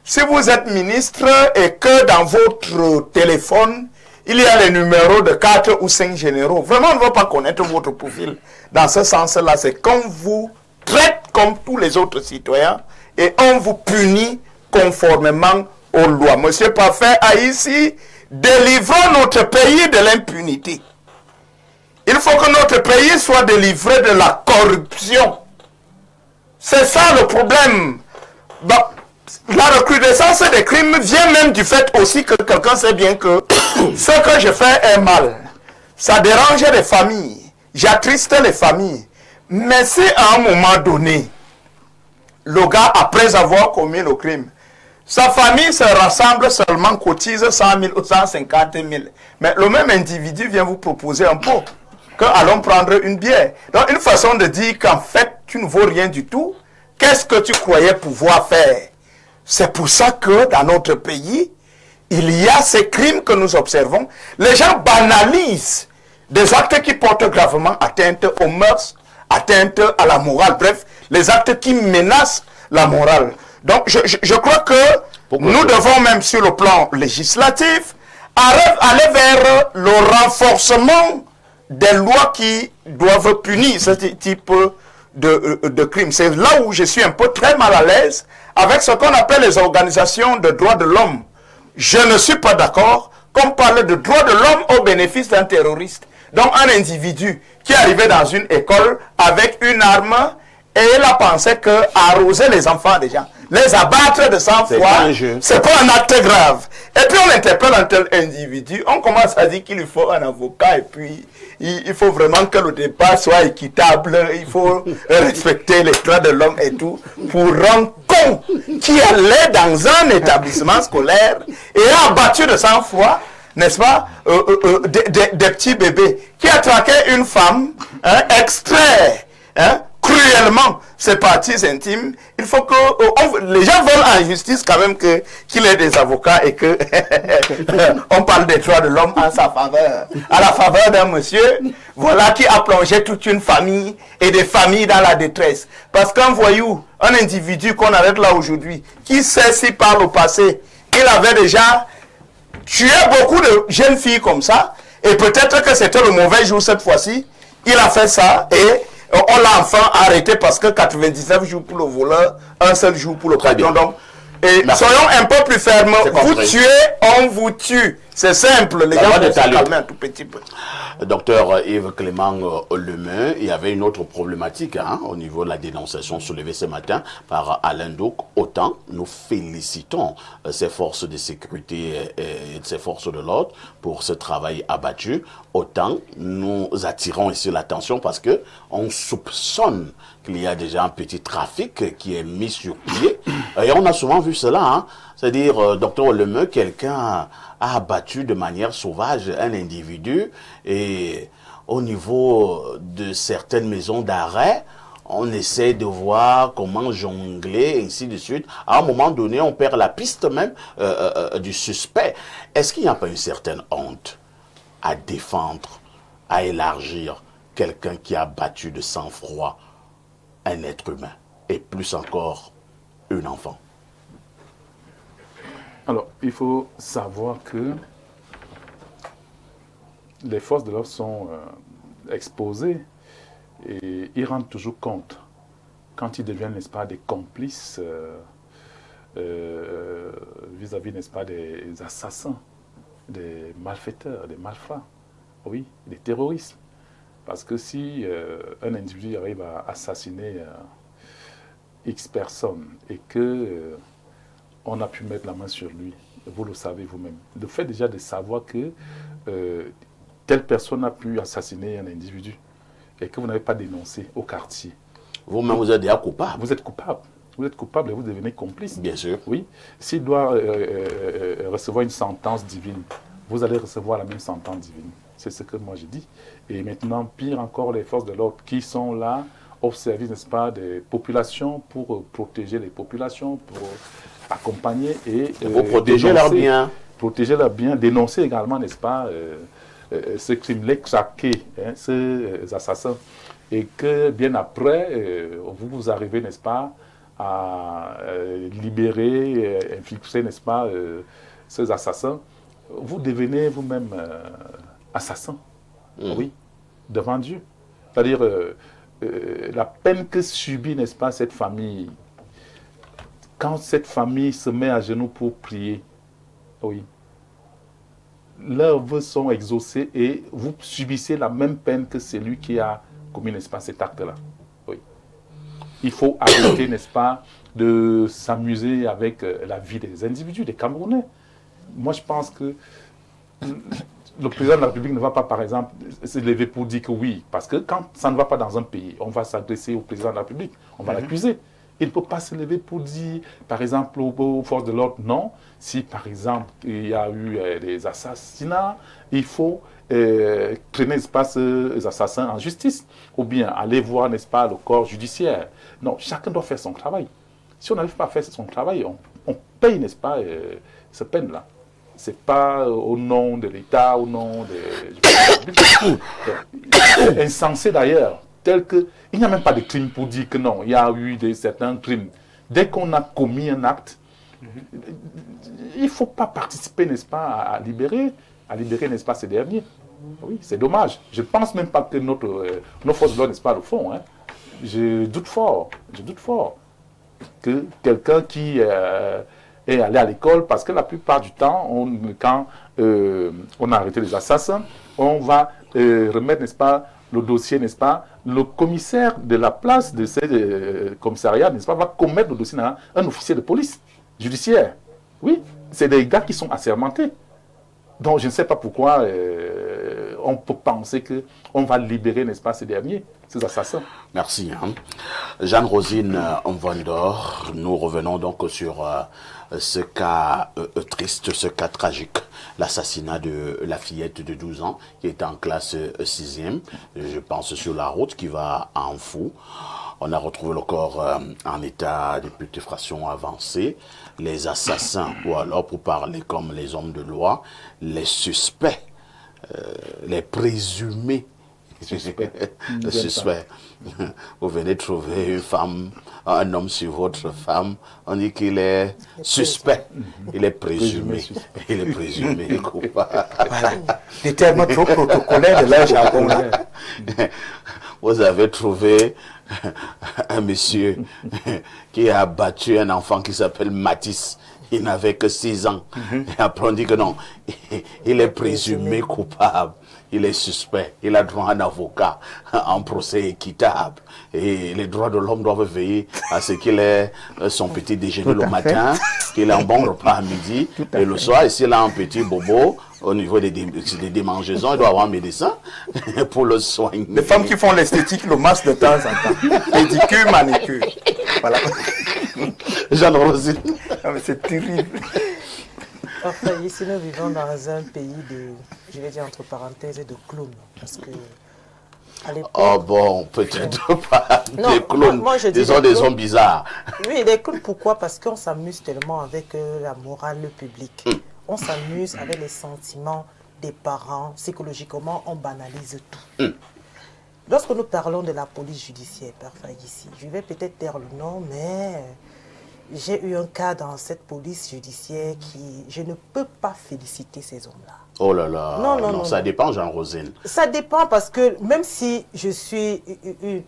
Si vous êtes ministre et que dans votre téléphone, il y a les numéros de 4 ou 5 généraux, vraiment, on ne va pas connaître votre profil. Dans ce sens-là, c'est qu'on vous traite comme tous les autres citoyens et on vous punit conformément aux lois. Monsieur Parfait a ici délivré notre pays de l'impunité. Il faut que notre pays soit délivré de la corruption. C'est ça le problème. Bon, la recrudescence des crimes vient même du fait aussi que quelqu'un sait bien que ce que je fais est mal. Ça dérange les familles, j'attriste les familles. Mais si à un moment donné, le gars, après avoir commis le crime, sa famille se rassemble seulement, cotise 100 000 ou 150 000. Mais le même individu vient vous proposer un pot, que allons prendre une bière. Donc une façon de dire qu'en fait, tu ne vaux rien du tout. Qu'est-ce que tu croyais pouvoir faire? C'est pour ça que dans notre pays, il y a ces crimes que nous observons. Les gens banalisent des actes qui portent gravement atteinte aux mœurs, atteinte à la morale. Bref, les actes qui menacent la morale. Donc, je crois que nous devons même sur le plan législatif aller vers le renforcement des lois qui doivent punir ce type de crimes. C'est là où je suis un peu très mal à l'aise avec ce qu'on appelle les organisations de droits de l'homme. Je ne suis pas d'accord qu'on parle de droits de l'homme au bénéfice d'un terroriste. Donc un individu qui est arrivé dans une école avec une arme et il a pensé que arroser les enfants des gens, les abattre de sang-froid, c'est pas un acte grave. Et puis on interpelle un tel individu, on commence à dire qu'il lui faut un avocat et puis il faut vraiment que le débat soit équitable, il faut respecter les droits de l'homme et tout, pour un con qui allait dans un établissement scolaire et a abattu de sang-froid, n'est-ce pas, des petits bébés, qui a traqué une femme, extrait, cruellement ses parties intimes. Il faut que les gens veulent en justice quand même qu'il ait des avocats et que on parle des droits de l'homme en sa faveur, à la faveur d'un monsieur, voilà, qui a plongé toute une famille et des familles dans la détresse. Parce qu'un voyou, un individu qu'on arrête là aujourd'hui, qui sait si par le passé il avait déjà tué beaucoup de jeunes filles comme ça, et peut-être que c'était le mauvais jour cette fois-ci, il a fait ça et on l'a enfin arrêté parce que 99 jours pour le voleur, un seul jour pour le patron. Donc, soyons un peu plus fermes. Vous tuez, on vous tue. C'est simple. Les gens vont se calmer un tout petit peu. Docteur Yves Clément Lemeu, il y avait une autre problématique au niveau de la dénonciation soulevée ce matin par Alain Douk. Autant nous félicitons ces forces de sécurité et ces forces de l'ordre pour ce travail abattu, autant nous attirons ici l'attention parce que on soupçonne qu'il y a déjà un petit trafic qui est mis sur pied. Et on a souvent vu cela, c'est-à-dire, docteur Lemeu, quelqu'un a abattu de manière sauvage un individu et au niveau de certaines maisons d'arrêt, on essaie de voir comment jongler, et ainsi de suite. À un moment donné, on perd la piste même du suspect. Est-ce qu'il n'y a pas une certaine honte à défendre, à élargir quelqu'un qui a battu de sang-froid un être humain et plus encore un enfant? Alors, il faut savoir que les forces de l'ordre sont exposées et ils rendent toujours compte quand ils deviennent, n'est-ce pas, des complices vis-à-vis, n'est-ce pas, des assassins, des malfaiteurs, des malfrats, oui, des terroristes. Parce que si un individu arrive à assassiner X personnes et que on a pu mettre la main sur lui, vous le savez vous-même. Le fait déjà de savoir que telle personne a pu assassiner un individu et que vous n'avez pas dénoncé au quartier. Vous-même, vous êtes déjà coupable. Vous êtes coupable. Vous êtes coupable et vous devenez complice. Bien sûr. Oui. S'il doit recevoir une sentence divine, vous allez recevoir la même sentence divine. C'est ce que moi j'ai dit. Et maintenant, pire encore, les forces de l'ordre qui sont là au service, n'est-ce pas, des populations pour protéger les populations, pour accompagner et pour protéger leurs biens. Protéger leurs biens, dénoncer également, n'est-ce pas, ce crime, les traquer, ces assassins. Et que bien après, vous arrivez, n'est-ce pas, à libérer, infiltrer, n'est-ce pas, ces assassins, vous devenez vous-même assassin. Oui, devant Dieu. C'est-à-dire, la peine que subit, n'est-ce pas, cette famille, quand cette famille se met à genoux pour prier, oui, leurs vœux sont exaucés et vous subissez la même peine que celui qui a commis, n'est-ce pas, cet acte-là. Oui. Il faut arrêter, n'est-ce pas, de s'amuser avec la vie des individus, des Camerounais. Moi, je pense que le président de la République ne va pas, par exemple, se lever pour dire que oui. Parce que quand ça ne va pas dans un pays, on va s'adresser au président de la République, on va l'accuser. Il ne peut pas se lever pour dire, par exemple, aux forces de l'ordre, non. Si, par exemple, il y a eu des assassinats, il faut traîner, n'est-ce pas, ces assassins en justice. Ou bien aller voir, n'est-ce pas, le corps judiciaire. Non, chacun doit faire son travail. Si on n'arrive pas à faire son travail, on paye, n'est-ce pas, cette peine-là. Ce n'est pas au nom de l'État, au nom de... C'est insensé d'ailleurs. Tel que, il n'y a même pas de crime pour dire que non, il y a eu certains crimes. Dès qu'on a commis un acte, il ne faut pas participer, n'est-ce pas, à libérer, n'est-ce pas, ces derniers. Oui, c'est dommage. Je ne pense même pas que nos forces de l'ordre, n'est-ce pas, le font. Hein. Je doute fort que quelqu'un qui est allé à l'école, parce que la plupart du temps, quand on a arrêté les assassins, on va remettre, n'est-ce pas, le dossier, n'est-ce pas, le commissaire de la place de ce commissariat, n'est-ce pas, va commettre le dossier à un officier de police judiciaire. Oui, c'est des gars qui sont assermentés. Donc, je ne sais pas pourquoi on peut penser qu'on va libérer, n'est-ce pas, ces derniers, ces assassins. Merci. Jeanne-Rosine Mvondor, nous revenons donc sur ce cas triste, ce cas tragique, l'assassinat de la fillette de 12 ans qui est en classe 6e, je pense sur la route, qui va à Anfou. On a retrouvé le corps en état de putréfaction avancée. Les assassins, ou alors pour parler comme les hommes de loi, les suspects, les présumés le suspect. Vous venez trouver une femme, un homme sur votre femme, on dit qu'il est suspect. Il est présumé. Il est présumé coupable. Voilà. Des termes trop protocolaires de leur jargon là. Vous avez trouvé un monsieur qui a battu un enfant qui s'appelle Matisse. Il n'avait que 6 ans. Et après on dit que non, il est présumé coupable. Il est suspect, il a droit à un avocat, un procès équitable. Et les droits de l'homme doivent veiller à ce qu'il ait son petit déjeuner le matin, qu'il ait un bon repas à midi, et le soir, et s'il a un petit bobo, au niveau des démangeaisons, il doit avoir un médecin pour le soigner. Les femmes qui font l'esthétique le masque de temps en temps. Pédicure, manicure. Voilà. Jeanne-Rosine. Ah, mais c'est terrible. Enfin, ici, nous vivons dans un pays de, je vais dire entre parenthèses, de clowns. Parce que, à l'époque... Oh bon, peut-être pas Non, des clowns, moi, je dis des hommes bizarres. Oui, des clowns, pourquoi? Parce qu'on s'amuse tellement avec la morale publique. On s'amuse avec les sentiments des parents. Psychologiquement, on banalise tout. Lorsque nous parlons de la police judiciaire, parfois ici, je vais peut-être taire le nom, mais... J'ai eu un cas dans cette police judiciaire qui... Je ne peux pas féliciter ces hommes-là. Oh là là, non, ça dépend, Jean-Rosine. Ça dépend parce que même si je suis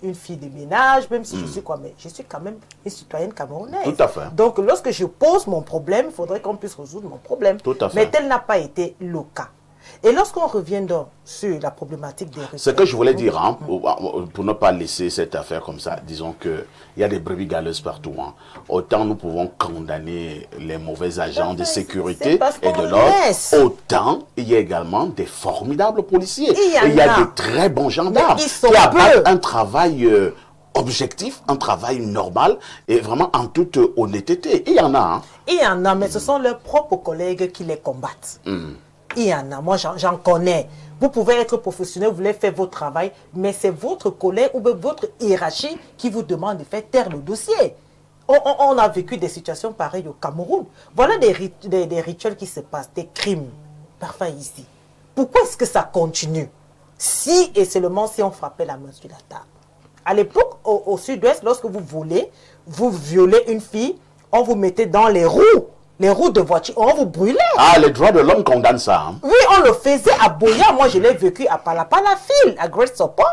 une fille de ménage, même si je suis quoi, mais je suis quand même une citoyenne camerounaise. Tout à fait. Donc lorsque je pose mon problème, il faudrait qu'on puisse résoudre mon problème. Tout à fait. Mais tel n'a pas été le cas. Et lorsqu'on revient donc sur la problématique des rituels... Ce que je voulais dire, hein, pour ne pas laisser cette affaire comme ça, disons qu'il y a des brebis galeuses partout. Hein. Autant nous pouvons condamner les mauvais agents de sécurité et de l'ordre, autant il y a également des formidables policiers. Il y a de très bons gendarmes qui apportent un travail... objectif, un travail normal et vraiment en toute honnêteté. Il y en a. Hein. Il y en a, mais ce sont leurs propres collègues qui les combattent. Il y en a, moi j'en connais. Vous pouvez être professionnel, vous voulez faire votre travail, mais c'est votre collègue ou votre hiérarchie qui vous demande de faire taire le dossier. On a vécu des situations pareilles au Cameroun. Voilà des rituels qui se passent, des crimes, parfois ici. Pourquoi est-ce que ça continue? Si et seulement si on frappait la main sur la table. À l'époque, au sud-ouest, lorsque vous volez, vous violez une fille, on vous mettait dans les roues de voiture, on vous brûlait. Ah, les droits de l'homme condamnent ça. Hein. Oui, on le faisait à Boya. Moi, je l'ai vécu à Palapalafil, à Great Sopo.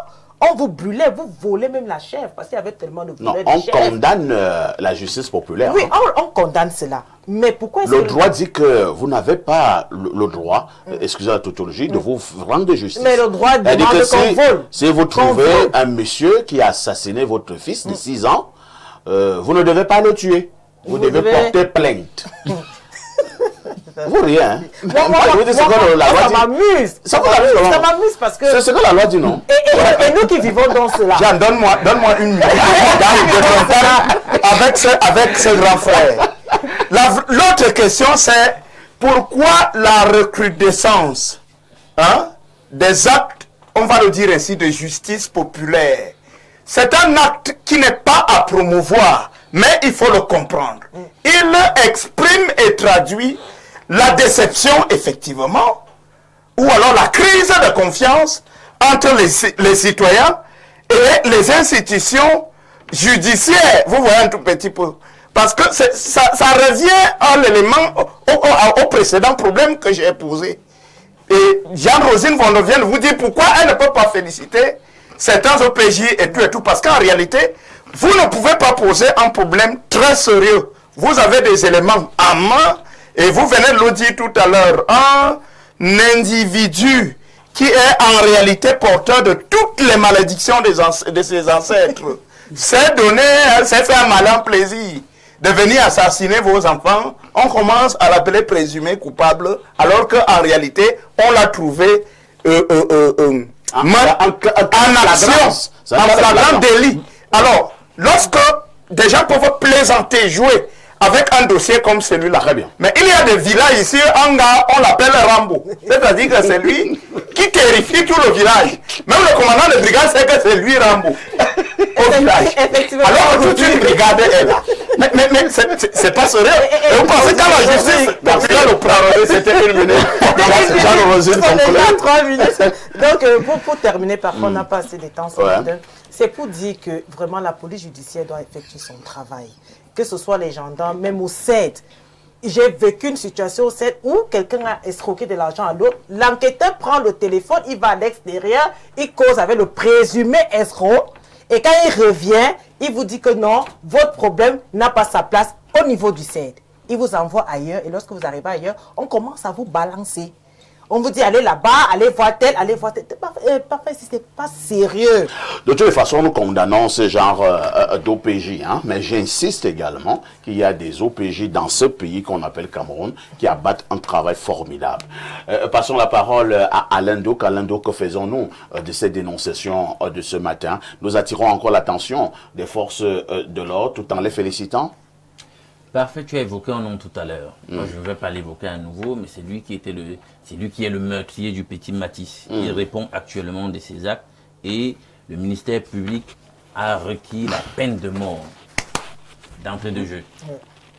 On vous brûlait, vous volez même la chèvre parce qu'il y avait tellement de volets Non, on de chèvres. condamne la justice populaire. Oui, hein. on condamne cela. Mais pourquoi est-ce Le que... droit dit que vous n'avez pas le droit, excusez la tautologie, de vous rendre justice. Mais le droit Elle dit demande que qu'on vole. si vous Qu'on trouvez vole. un monsieur qui a assassiné votre fils de 6 ans, vous ne devez pas le tuer. Vous devez porter plainte. Vous rien. Hein? Moi, Je vous dis, c'est que la loi ça dit. m'amuse. Ça vous amuse, Ça non? m'amuse parce que... C'est ce que la loi dit, non? Et nous qui vivons dans cela. Jean, donne-moi une minute. avec ce grand frère. L'autre question, c'est pourquoi la recrudescence des actes, on va le dire ainsi, de justice populaire. C'est un acte qui n'est pas à promouvoir, mais il faut le comprendre. Il exprime et traduit la déception, effectivement, ou alors la crise de confiance entre les citoyens et les institutions judiciaires. Vous voyez un tout petit peu. Parce que ça revient à l'élément, au précédent problème que j'ai posé. Et Jean-Rosine Von vient de vous dire pourquoi elle ne peut pas féliciter certains OPJ et tout. Parce qu'en réalité, vous ne pouvez pas poser un problème très sérieux. Vous avez des éléments en main et vous venez de le dire tout à l'heure. Un individu qui est en réalité porteur de toutes les malédictions de ses ancêtres s'est fait un malin plaisir de venir assassiner vos enfants. On commence à l'appeler présumé coupable alors qu'en réalité, on l'a trouvé en action, en flagrant délit. Alors, lorsque des gens peuvent plaisanter, jouer avec un dossier comme celui-là. Très bien. Mais il y a des villages ici, un gars, on l'appelle Rambo. C'est-à-dire que c'est lui qui terrifie tout le village. Même le commandant de brigade sait que c'est lui Rambo. Au village. Effectivement. Alors toute une brigade est là. Mais c'est pas sérieux. Et vous pensez qu'à la justice, le prendre, c'était une minute. On est là 3 minutes. Donc, pour terminer, parfois, on n'a pas assez de temps. C'est pour dire que vraiment la police judiciaire doit effectuer son travail. Que ce soit les gendarmes, même au CED. J'ai vécu une situation au CED où quelqu'un a escroqué de l'argent à l'autre. L'enquêteur prend le téléphone, il va à l'extérieur, il cause avec le présumé escroc. Et quand il revient, il vous dit que non, votre problème n'a pas sa place au niveau du CED. Il vous envoie ailleurs et lorsque vous arrivez ailleurs, on commence à vous balancer. On vous dit allez là-bas, allez voir tel, allez voir tel. Parfait, si c'est pas sérieux. De toute façon, nous condamnons ce genre d'OPJ, hein, mais j'insiste également qu'il y a des OPJ dans ce pays qu'on appelle Cameroun qui abattent un travail formidable. Passons la parole à Alain Doc. Alain Doc, que faisons-nous de cette dénonciation de ce matin? Nous attirons encore l'attention des forces de l'ordre tout en les félicitant. Parfait, tu as évoqué un nom tout à l'heure. Moi, je ne vais pas l'évoquer à nouveau, mais c'est lui qui est le meurtrier du petit Matisse. Il répond actuellement de ses actes et le ministère public a requis la peine de mort d'entrée de jeu.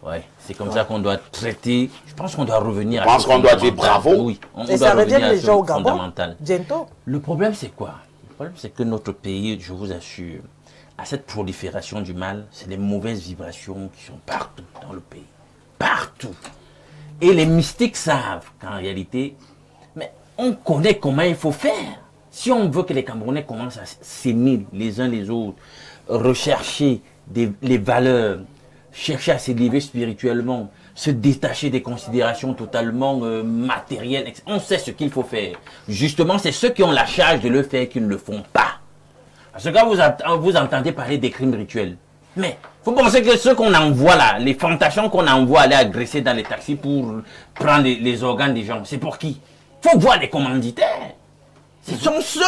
Ouais, c'est comme ça qu'on doit traiter. Je pense qu'on doit revenir à ce qu'on doit dire bravo. Oui, on Et doit ça revenir revient à les ce gens au Gabon, fondamental. bientôt. Le problème, c'est quoi? Le problème, c'est que notre pays, je vous assure, à cette prolifération du mal, c'est les mauvaises vibrations qui sont partout dans le pays. Partout. Et les mystiques savent qu'en réalité, mais on connaît comment il faut faire. Si on veut que les Camerounais commencent à s'aimer les uns les autres, rechercher les valeurs, chercher à s'élever spirituellement, se détacher des considérations totalement matérielles, on sait ce qu'il faut faire. Justement, c'est ceux qui ont la charge de le faire qui ne le font pas. Parce que vous entendez parler des crimes rituels. Mais vous pensez que ceux qu'on envoie là, les fantassins qu'on envoie aller agresser dans les taxis pour prendre les organes des gens, c'est pour qui? Il faut voir les commanditaires. Ce sont ceux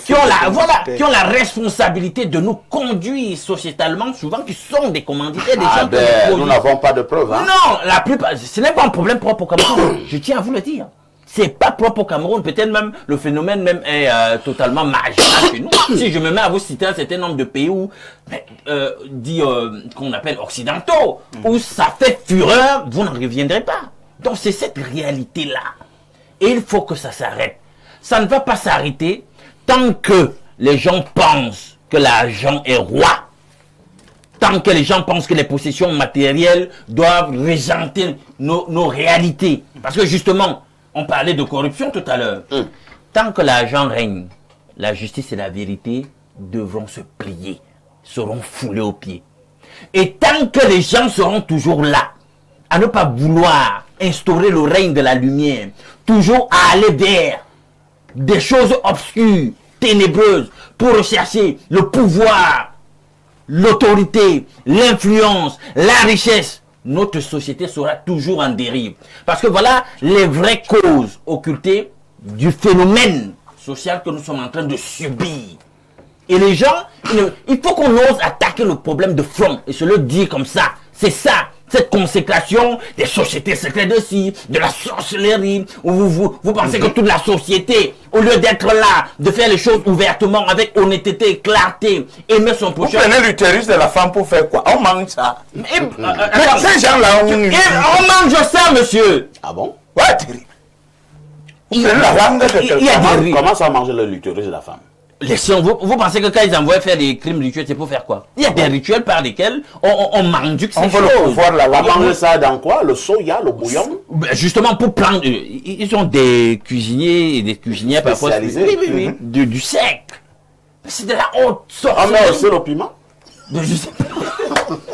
qui ont la responsabilité de nous conduire sociétalement, souvent qui sont des commanditaires des gens que nous n'avons pas de preuves. Hein? Non, la plupart, ce n'est pas un problème propre au Cameroun. Je tiens à vous le dire. C'est pas propre au Cameroun. Peut-être même le phénomène même est totalement marginal chez nous. Si je me mets à vous citer un certain nombre de pays où qu'on appelle occidentaux, où ça fait fureur, vous n'en reviendrez pas. Donc c'est cette réalité-là. Et il faut que ça s'arrête. Ça ne va pas s'arrêter tant que les gens pensent que l'argent est roi. Tant que les gens pensent que les possessions matérielles doivent régenter nos réalités. Parce que justement, on parlait de corruption tout à l'heure. Tant que l'argent règne, la justice et la vérité devront se plier, seront foulés aux pieds. Et tant que les gens seront toujours là, à ne pas vouloir instaurer le règne de la lumière, toujours à aller vers des choses obscures, ténébreuses, pour rechercher le pouvoir, l'autorité, l'influence, la richesse, notre société sera toujours en dérive. Parce que voilà les vraies causes occultées du phénomène social que nous sommes en train de subir. Et les gens, il faut qu'on ose attaquer le problème de front et se le dire comme ça. C'est ça, cette consécration des sociétés secrètes aussi, de la sorcellerie, où vous pensez que toute la société, au lieu d'être là, de faire les choses ouvertement, avec honnêteté, clarté, aimer son prochain. Vous prenez l'utérus de la femme pour faire quoi? On mange ça. Mais ces gens-là, on mange ça, monsieur. Ah bon? Ouais, Thierry. Il y a des Comment ça manger l'utérus de la femme? Vous pensez que quand ils envoient faire des crimes rituels, c'est pour faire quoi? Il y a des rituels par lesquels on manduque ces choses. On veut le pouvoir là-bas. On mange ça dans quoi? Le soya, le bouillon? Justement pour prendre... Ils ont des cuisiniers et des cuisinières parfois... Spécialisés. Oui. Du sec. C'est de la haute sorte. Ah mais aussi le piment? Je sais pas.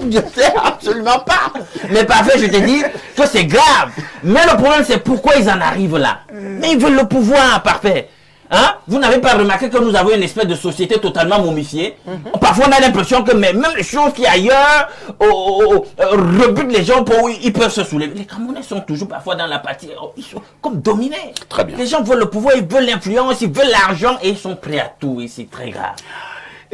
Je sais absolument pas. Mais parfait, je te dis que c'est grave. Mais le problème, c'est pourquoi ils en arrivent là. Mais ils veulent le pouvoir, parfait. Hein? Vous n'avez pas remarqué que nous avons une espèce de société totalement momifiée? Parfois, on a l'impression que même les choses qui ailleurs rebutent les gens pour ils peuvent se soulever. Les Camerounais sont toujours parfois dans l'apathie. Ils sont comme dominés. Très bien. Les gens veulent le pouvoir, ils veulent l'influence, ils veulent l'argent et ils sont prêts à tout. Et c'est très grave.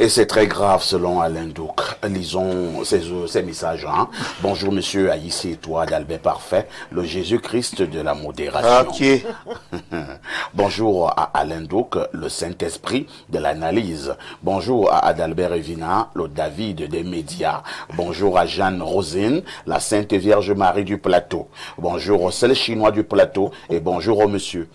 Et c'est très grave selon Alain Douk. Lisons ces messages. Hein. Bonjour monsieur Aïssi et toi d'Albert Parfait, le Jésus-Christ de la modération. Ok. Bonjour à Alain Douk, le Saint-Esprit de l'analyse. Bonjour à Adalbert Evina, le David des médias. Bonjour à Jeanne Rosine, la Sainte Vierge Marie du Plateau. Bonjour au seul Chinois du Plateau et bonjour au monsieur.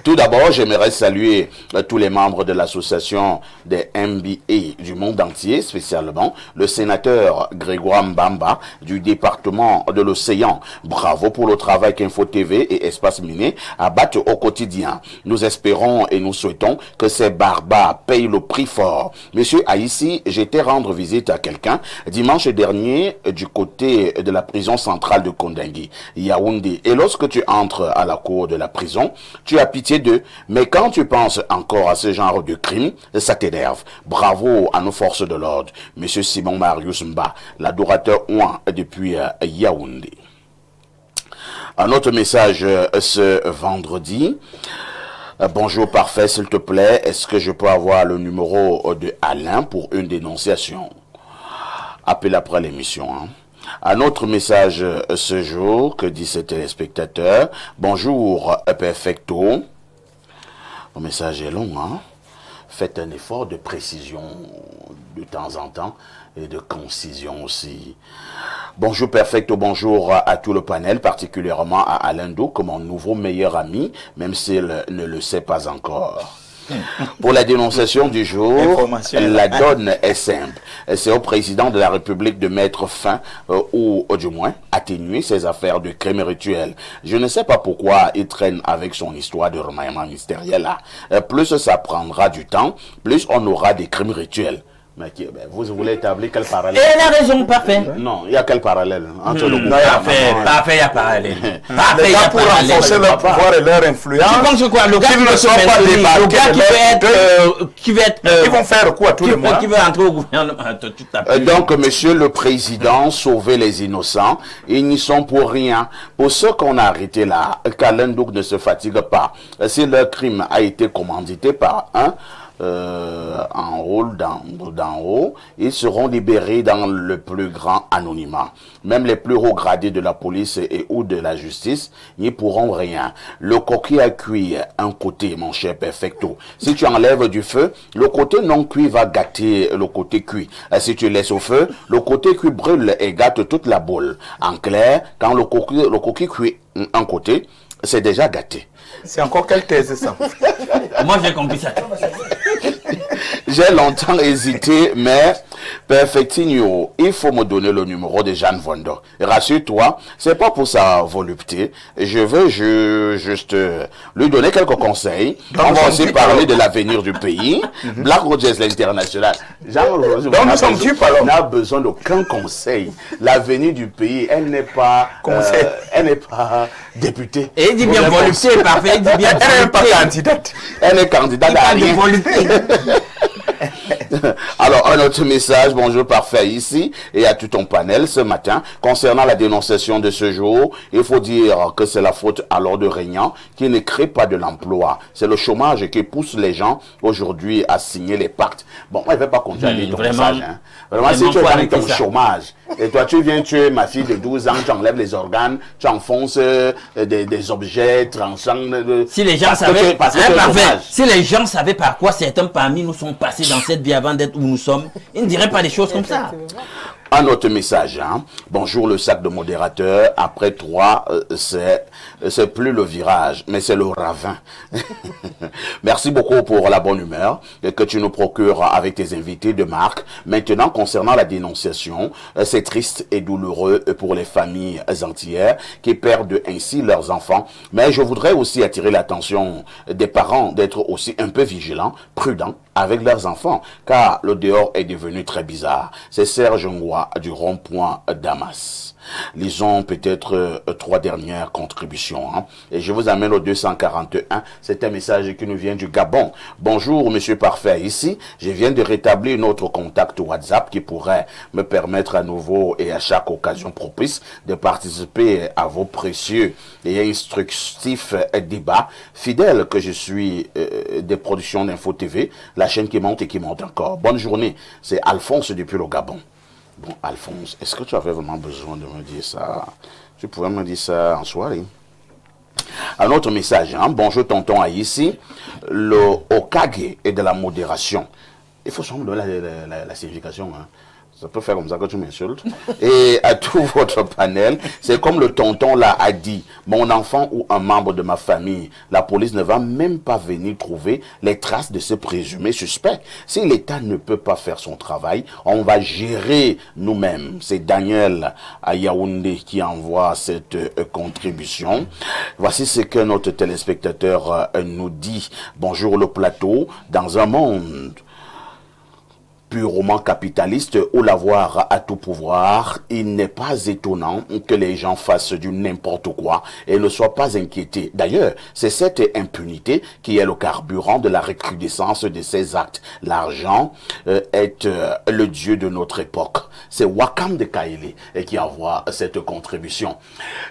Tout d'abord, j'aimerais saluer tous les membres de l'association des MBA du monde entier, spécialement le sénateur Grégoire Mbamba du département de l'Océan. Bravo pour le travail qu'Info TV et Espace Miné abattent au quotidien. Nous espérons et nous souhaitons que ces barbares payent le prix fort. Monsieur Aïssi, j'étais rendre visite à quelqu'un dimanche dernier du côté de la prison centrale de Kondengui, Yaoundé. Et lorsque tu entres à la cour de la prison, tu as pitié d'eux. Mais quand tu penses encore à ce genre de crime, ça t'énerve. Bravo à nos forces de l'ordre. Monsieur Simon Marius Mba, l'adorateur Ouan depuis Yaoundé. Un autre message ce vendredi. Bonjour parfait, s'il te plaît, est-ce que je peux avoir le numéro de Alain pour une dénonciation? Appelle après l'émission, hein. Un autre message ce jour, que dit ce téléspectateur. Bonjour, perfecto. Le message est long, hein. Faites un effort de précision de temps en temps et de concision aussi. Bonjour perfecto, bonjour à tout le panel, particulièrement à Alain Douk, mon nouveau meilleur ami, même s'il ne le sait pas encore. Pour la dénonciation du jour, la donne est simple. C'est au président de la République de mettre fin, ou du moins atténuer ses affaires de crimes rituels. Je ne sais pas pourquoi il traîne avec son histoire de remaniement ministériel là. Plus ça prendra du temps, plus on aura des crimes rituels. Mais vous voulez établir quel parallèle? Et la raison, parfait. Non, il y a quel parallèle entre le gouvernement? Parfait, il y a parallèle. Les gars, pour renforcer leur pouvoir et leur influence, tu penses quoi? Le gars qui ne sont pas le gars qui va être ils vont faire quoi tous les mois? Qui veut entrer au gouvernement? Donc, monsieur le président, sauver les innocents, ils n'y sont pour rien. Pour ceux qu'on a arrêtés là, qu'Alain Douk ne se fatigue pas. Si leur crime a été commandité par un en rôle d'en haut, ils seront libérés dans le plus grand anonymat. Même les plus hauts gradés de la police et ou de la justice n'y pourront rien. Le coquille à cuit un côté, mon cher perfecto. Si tu enlèves du feu, le côté non cuit va gâter le côté cuit. Si tu laisses au feu, le côté cuit brûle et gâte toute la boule. En clair, quand le coquille cuit un côté, c'est déjà gâté. C'est encore quelle thèse ça? Moi j'ai compris ça. J'ai longtemps hésité, mais Perfectinho, il faut me donner le numéro de Jeanne Vondo. Rassure-toi, c'est pas pour sa volupté. Je veux juste lui donner quelques conseils. On va aussi parler de l'avenir du pays. Black Rogers, l'international. On n'a besoin d'aucun conseil. L'avenir du pays, elle n'est pas députée. Et il dit bien volupté, parfait. Il dit bien Elle n'est pas candidate. Elle est candidate à rien. Alors, un autre message, bonjour parfait ici et à tout ton panel ce matin. Concernant la dénonciation de ce jour, il faut dire que c'est la faute à l'ordre régnant qui ne crée pas de l'emploi. C'est le chômage qui pousse les gens aujourd'hui à signer les pactes. Bon, moi, je ne vais pas continuer ton message. Hein. Vraiment, si tu es dans ton chômage et toi, tu viens tuer ma fille de 12 ans, tu enlèves les organes, tu enfonces des objets tranchants. Si les gens savaient, si les gens savaient par quoi certains parmi nous sont passés dans cette vie avant d'être où nous sommes, ils ne diraient pas des choses comme ça. Un autre message, hein. Bonjour le sac de modérateur. Après 3, c'est plus le virage, mais c'est le ravin. Merci beaucoup pour la bonne humeur que tu nous procures avec tes invités de marque. Maintenant, concernant la dénonciation, c'est triste et douloureux pour les familles entières qui perdent ainsi leurs enfants. Mais je voudrais aussi attirer l'attention des parents d'être aussi un peu vigilants, prudents avec leurs enfants, car le dehors est devenu très bizarre. C'est Serge Ngoua du rond-point Damas. Lisons peut-être 3 dernières contributions. Hein. Et je vous amène au 241. C'est un message qui nous vient du Gabon. Bonjour, monsieur Parfait. Ici, je viens de rétablir notre contact WhatsApp qui pourrait me permettre à nouveau et à chaque occasion propice de participer à vos précieux et instructifs débats. Fidèle que je suis des productions d'Info TV, la chaîne qui monte et qui monte encore. Bonne journée. C'est Alphonse depuis le Gabon. Bon, Alphonse, est-ce que tu avais vraiment besoin de me dire ça? Tu pouvais me dire ça en soirée. Un autre message, hein? Bonjour tonton ici, le Okage est de la modération. Il faut sûrement donner la signification, hein? Ça peut faire comme ça que tu m'insultes. Et à tout votre panel, c'est comme le tonton là a dit, mon enfant ou un membre de ma famille, la police ne va même pas venir trouver les traces de ce présumé suspect. Si l'État ne peut pas faire son travail, on va gérer nous-mêmes. C'est Daniel à Yaoundé qui envoie cette contribution. Voici ce que notre téléspectateur nous dit. Bonjour le plateau, dans un monde purement capitaliste où l'avoir a tout pouvoir, il n'est pas étonnant que les gens fassent du n'importe quoi et ne soient pas inquiétés. D'ailleurs, c'est cette impunité qui est le carburant de la recrudescence de ces actes. L'argent est le dieu de notre époque. C'est Wakam de Kaili qui envoie cette contribution.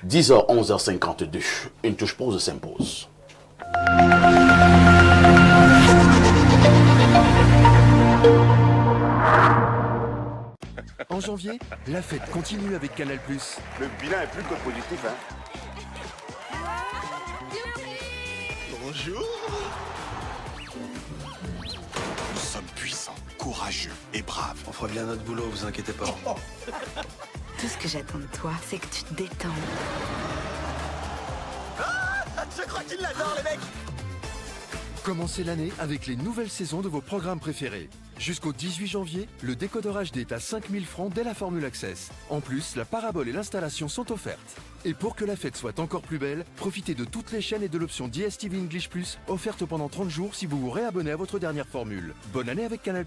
10h, 11h52. Une touche pause s'impose. En janvier, la fête continue avec Canal+. Le bilan est plus que positif, hein. Bonjour. Nous sommes puissants, courageux et braves. On fera bien notre boulot, vous inquiétez pas. Tout ce que j'attends de toi, c'est que tu te détendes. Je crois qu'il l'adore, les mecs. Commencez l'année avec les nouvelles saisons de vos programmes préférés. Jusqu'au 18 janvier, le décodeur HD est à 5000 francs dès la formule Access. En plus, la parabole et l'installation sont offertes. Et pour que la fête soit encore plus belle, profitez de toutes les chaînes et de l'option DSTV English Plus, offerte pendant 30 jours si vous vous réabonnez à votre dernière formule. Bonne année avec Canal+.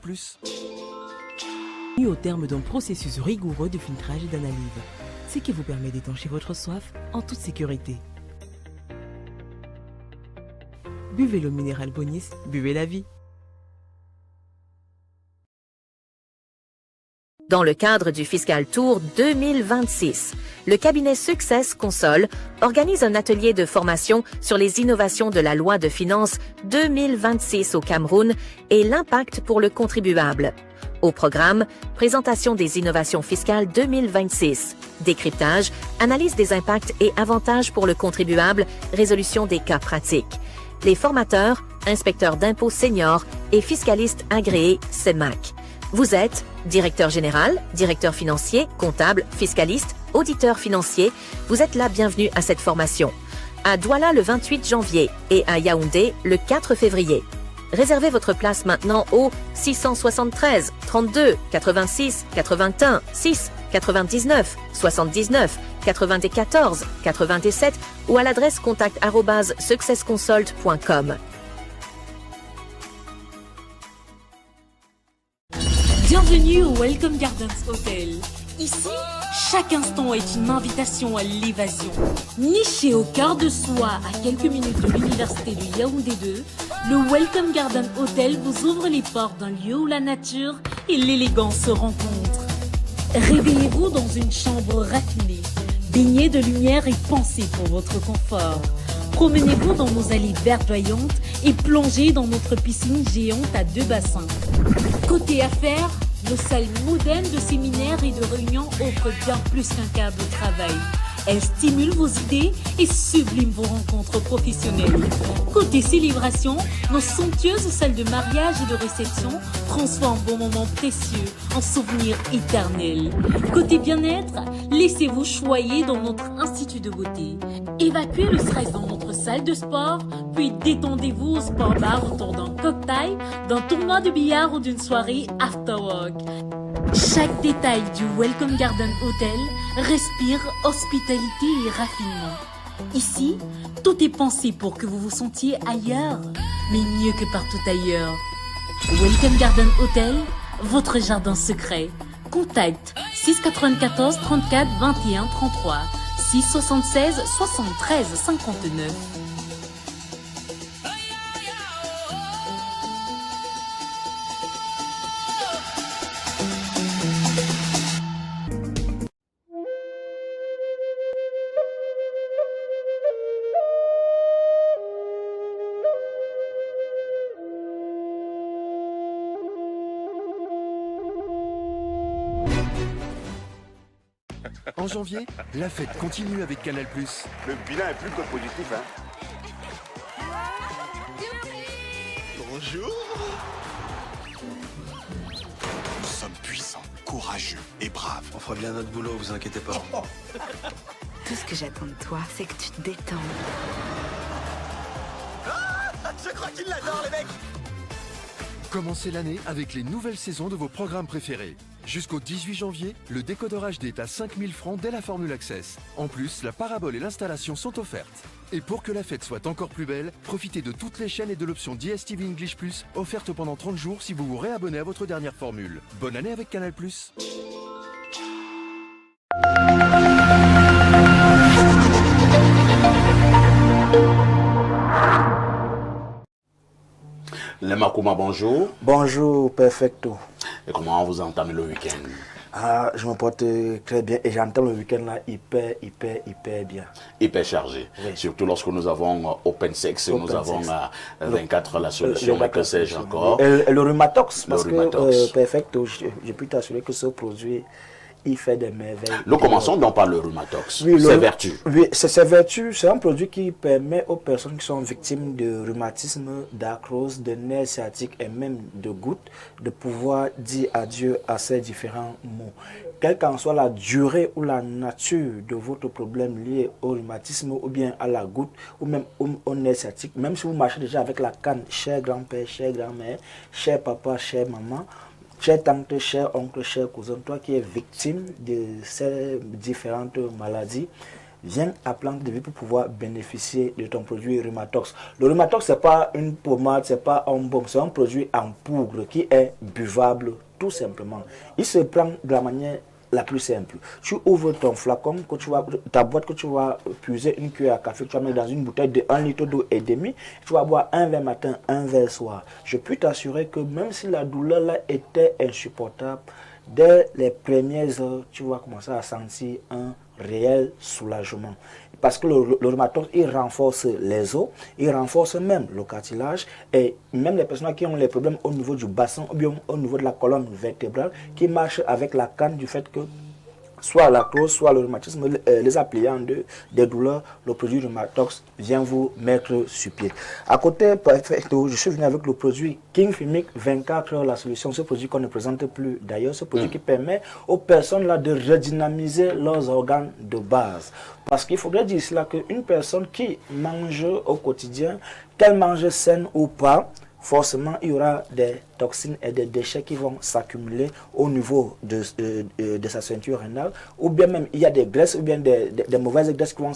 Au terme d'un processus rigoureux de filtrage et d'analyse, ce qui vous permet d'étancher votre soif en toute sécurité. Buvez l'eau minérale Bonis, buvez la vie. Dans le cadre du Fiscal Tour 2026, le cabinet Success Console organise un atelier de formation sur les innovations de la loi de finances 2026 au Cameroun et l'impact pour le contribuable. Au programme, présentation des innovations fiscales 2026, décryptage, analyse des impacts et avantages pour le contribuable, résolution des cas pratiques. Les formateurs, inspecteurs d'impôts seniors et fiscalistes agréés CEMAC. Vous êtes directeur général, directeur financier, comptable, fiscaliste, auditeur financier. Vous êtes la bienvenue à cette formation. À Douala le 28 janvier et à Yaoundé le 4 février. Réservez votre place maintenant au 673 32 86 81 6 99 79 94 97 ou à l'adresse contact@successconsult.com. Bienvenue au Welcome Gardens Hotel. Ici, chaque instant est une invitation à l'évasion. Niché au cœur de soi, à quelques minutes de l'université de Yaoundé 2, le Welcome Garden Hotel vous ouvre les portes d'un lieu où la nature et l'élégance se rencontrent. Réveillez-vous dans une chambre raffinée, baignée de lumière et pensée pour votre confort. Promenez-vous dans nos allées verdoyantes et plongez dans notre piscine géante à 2 bassins. Côté affaires, nos salles modernes de séminaires et de réunions offrent bien plus qu'un cadre de travail. Elles stimulent vos idées et subliment vos rencontres professionnelles. Côté célébration, nos somptueuses salles de mariage et de réception transforment vos moments précieux en souvenirs éternels. Côté bien-être, laissez-vous choyer dans notre institut de beauté. Évacuez le stress dans notre salle de sport, puis détendez-vous au sport bar autour d'un cocktail, d'un tournoi de billard ou d'une soirée after work. Chaque détail du Welcome Garden Hotel respire hospitalité et raffinement. Ici, tout est pensé pour que vous vous sentiez ailleurs, mais mieux que partout ailleurs. Welcome Garden Hotel, votre jardin secret. Contact 694 34 21 33 676 73 59. En janvier, la fête continue avec Canal+. Le bilan est plus que positif, hein. Bonjour. Nous sommes puissants, courageux et braves. On fera bien notre boulot, vous inquiétez pas. Tout ce que j'attends de toi, c'est que tu te détends. Je crois qu'il l'adore, les mecs. Commencez l'année avec les nouvelles saisons de vos programmes préférés. Jusqu'au 18 janvier, le décodeur HD est à 5000 francs dès la formule Access. En plus, la parabole et l'installation sont offertes. Et pour que la fête soit encore plus belle, profitez de toutes les chaînes et de l'option DSTV English Plus offerte pendant 30 jours si vous vous réabonnez à votre dernière formule. Bonne année avec Canal+. Les Makuma, bonjour. Bonjour, perfecto. Et comment vous entamez le week-end? Ah, je me porte très bien et j'entame le week-end là hyper bien. Hyper chargé. Oui. Surtout lorsque nous avons Open Sex, nous avons 24 la solution, mais que sais-je encore. Et le Rhumatox, parce que perfecto, je peux t'assurer que ce produit, il fait des merveilles. Nous commençons donc par le Rhumatox. Oui, ses vertus. Oui, ses vertus, c'est un produit qui permet aux personnes qui sont victimes de rhumatisme, d'arthrose, de nerfs sciatiques et même de gouttes de pouvoir dire adieu à ces différents maux. Quelle qu'en soit la durée ou la nature de votre problème lié au rhumatisme ou bien à la goutte ou même au nerf sciatique, même si vous marchez déjà avec la canne, cher grand-père, chère grand-mère, cher papa, chère maman, chère tante, cher oncle, cher cousin, toi qui es victime de ces différentes maladies, viens à Plante de Vie pour pouvoir bénéficier de ton produit Rhumatox. Le Rhumatox, ce n'est pas une pommade, ce n'est pas un baume, c'est un produit en poudre qui est buvable tout simplement. Il se prend de la manière la plus simple. Tu ouvres ton flacon, ta boîte que tu vas puiser une cuillère à café, tu vas mettre dans une bouteille de 1 litre d'eau et demi, tu vas boire un verre matin, un verre soir. Je peux t'assurer que même si la douleur là était insupportable, dès les premières heures, tu vas commencer à sentir un réel soulagement. Parce que le rhumatox, il renforce les os, il renforce même le cartilage et même les personnes qui ont les problèmes au niveau du bassin ou bien au niveau de la colonne vertébrale, qui marchent avec la canne du fait que soit l'arthrose, soit le rhumatisme, les appliant des douleurs, le produit Rhumatox vient vous mettre sur pied. À côté, je suis venu avec le produit King Fimic 24 heures la solution, ce produit qu'on ne présente plus d'ailleurs, ce produit qui permet aux personnes là de redynamiser leurs organes de base. Parce qu'il faudrait dire cela qu'une personne qui mange au quotidien, qu'elle mange saine ou pas, forcément il y aura des toxines et des déchets qui vont s'accumuler au niveau de sa ceinture rénale, ou bien même il y a des graisses ou bien des mauvaises graisses qui vont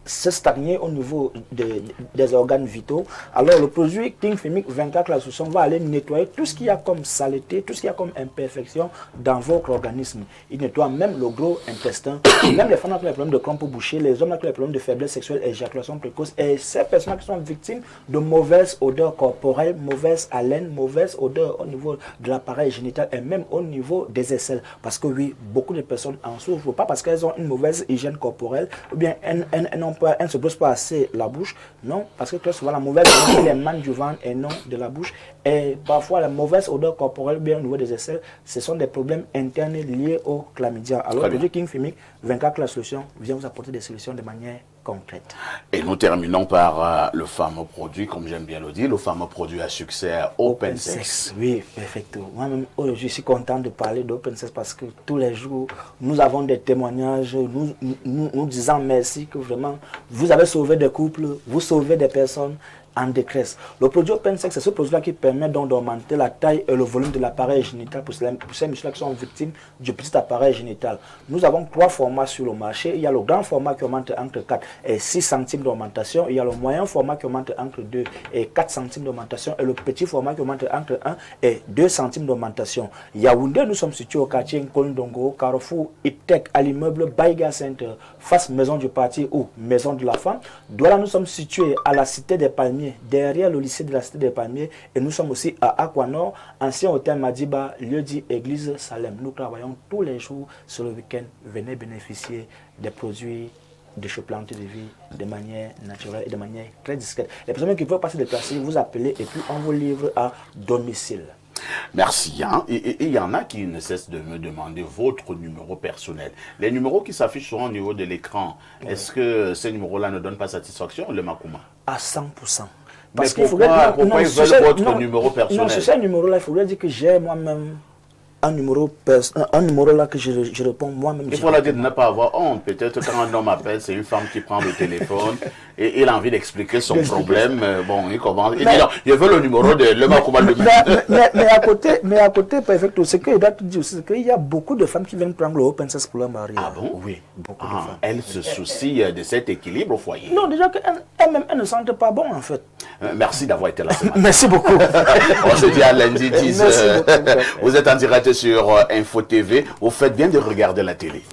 se stagner au niveau des organes vitaux. Alors le produit King Femic 24 la solution va aller nettoyer tout ce qu'il y a comme saleté, tout ce qu'il y a comme imperfection dans votre organisme. Il nettoie même le gros intestin, même les femmes qui ont des problèmes de crampes bouchées, les hommes qui ont des problèmes de faiblesse sexuelle, éjaculation précoce, et ces personnes qui sont victimes de mauvaises odeurs corporelles, mauvaise haleine, mauvaise odeur au niveau de l'appareil génital et même au niveau des aisselles. Parce que oui, beaucoup de personnes en souffrent, pas parce qu'elles ont une mauvaise hygiène corporelle, ou bien elles ne se brossent pas assez la bouche, non, parce que très souvent la mauvaise odeur les émane du ventre et non de la bouche. Et parfois la mauvaise odeur corporelle, bien au niveau des aisselles, ce sont des problèmes internes liés au chlamydia. Alors le produit King Femic 24 la solution vient vous apporter des solutions de manière concrète. Et nous terminons par le fameux produit, comme j'aime bien le dire, le fameux produit à succès Open Sex. Oui, effectivement. Moi-même, je suis content de parler d'Open Sex parce que tous les jours, nous avons des témoignages, nous disant merci que vraiment, vous avez sauvé des couples, vous sauvez des personnes en détresse. Le produit Open Sex, c'est ce produit-là qui permet donc d'augmenter la taille et le volume de l'appareil génital pour ces messieurs qui sont victimes du petit appareil génital. Nous avons 3 formats sur le marché. Il y a le grand format qui augmente entre 4 et 6 centimes d'augmentation. Il y a le moyen format qui augmente entre 2 et 4 centimes d'augmentation. Et le petit format qui augmente entre 1 et 2 centimes d'augmentation. Yaoundé, nous sommes situés au quartier Nkolndongo, Carrefour, Iptec, à l'immeuble Baïga Center, face Maison du Parti ou Maison de la Femme. Douala, nous sommes situés à la Cité des Palmiers, derrière le lycée de la Cité des Palmiers, et nous sommes aussi à Aquanor, ancien hôtel Madiba, lieu dit Église Salem. Nous travaillons tous les jours sur le week-end. Venez bénéficier des produits de chez Plantes de Vie de manière naturelle et de manière très discrète. Les personnes qui peuvent passer déplacer, vous appelez et puis on vous livre à domicile. Merci. Hein. Et il y en a qui ne cessent de me demander votre numéro personnel. Les numéros qui s'affichent au niveau de l'écran, est-ce que ces numéros-là ne donnent pas satisfaction, le Makouma? À 100%. Parce mais pourquoi ils veulent votre numéro personnel? Non, sur ce numéro-là, il faudrait dire que j'ai moi-même un numéro là que je réponds moi-même. Il faut la dire de ne pas avoir honte. Peut-être quand un homme appelle, c'est une femme qui prend le téléphone et il a envie d'expliquer son problème. Bon, il commence. Il dit non, je veux le numéro de le Makouma. Mais à côté, ce que je dois te dire aussi, c'est qu'il y a beaucoup de femmes qui viennent prendre le Open Sex pour leur mari. Ah bon? Oui, beaucoup de femmes. Elles se soucient de cet équilibre au foyer. Non, déjà qu'elles-même, elles ne sentent pas bon en fait. Merci d'avoir été là ce matin. Merci beaucoup. On se dit à lundi 10. Vous êtes en direct sur Info TV. Vous faites bien de regarder la télé.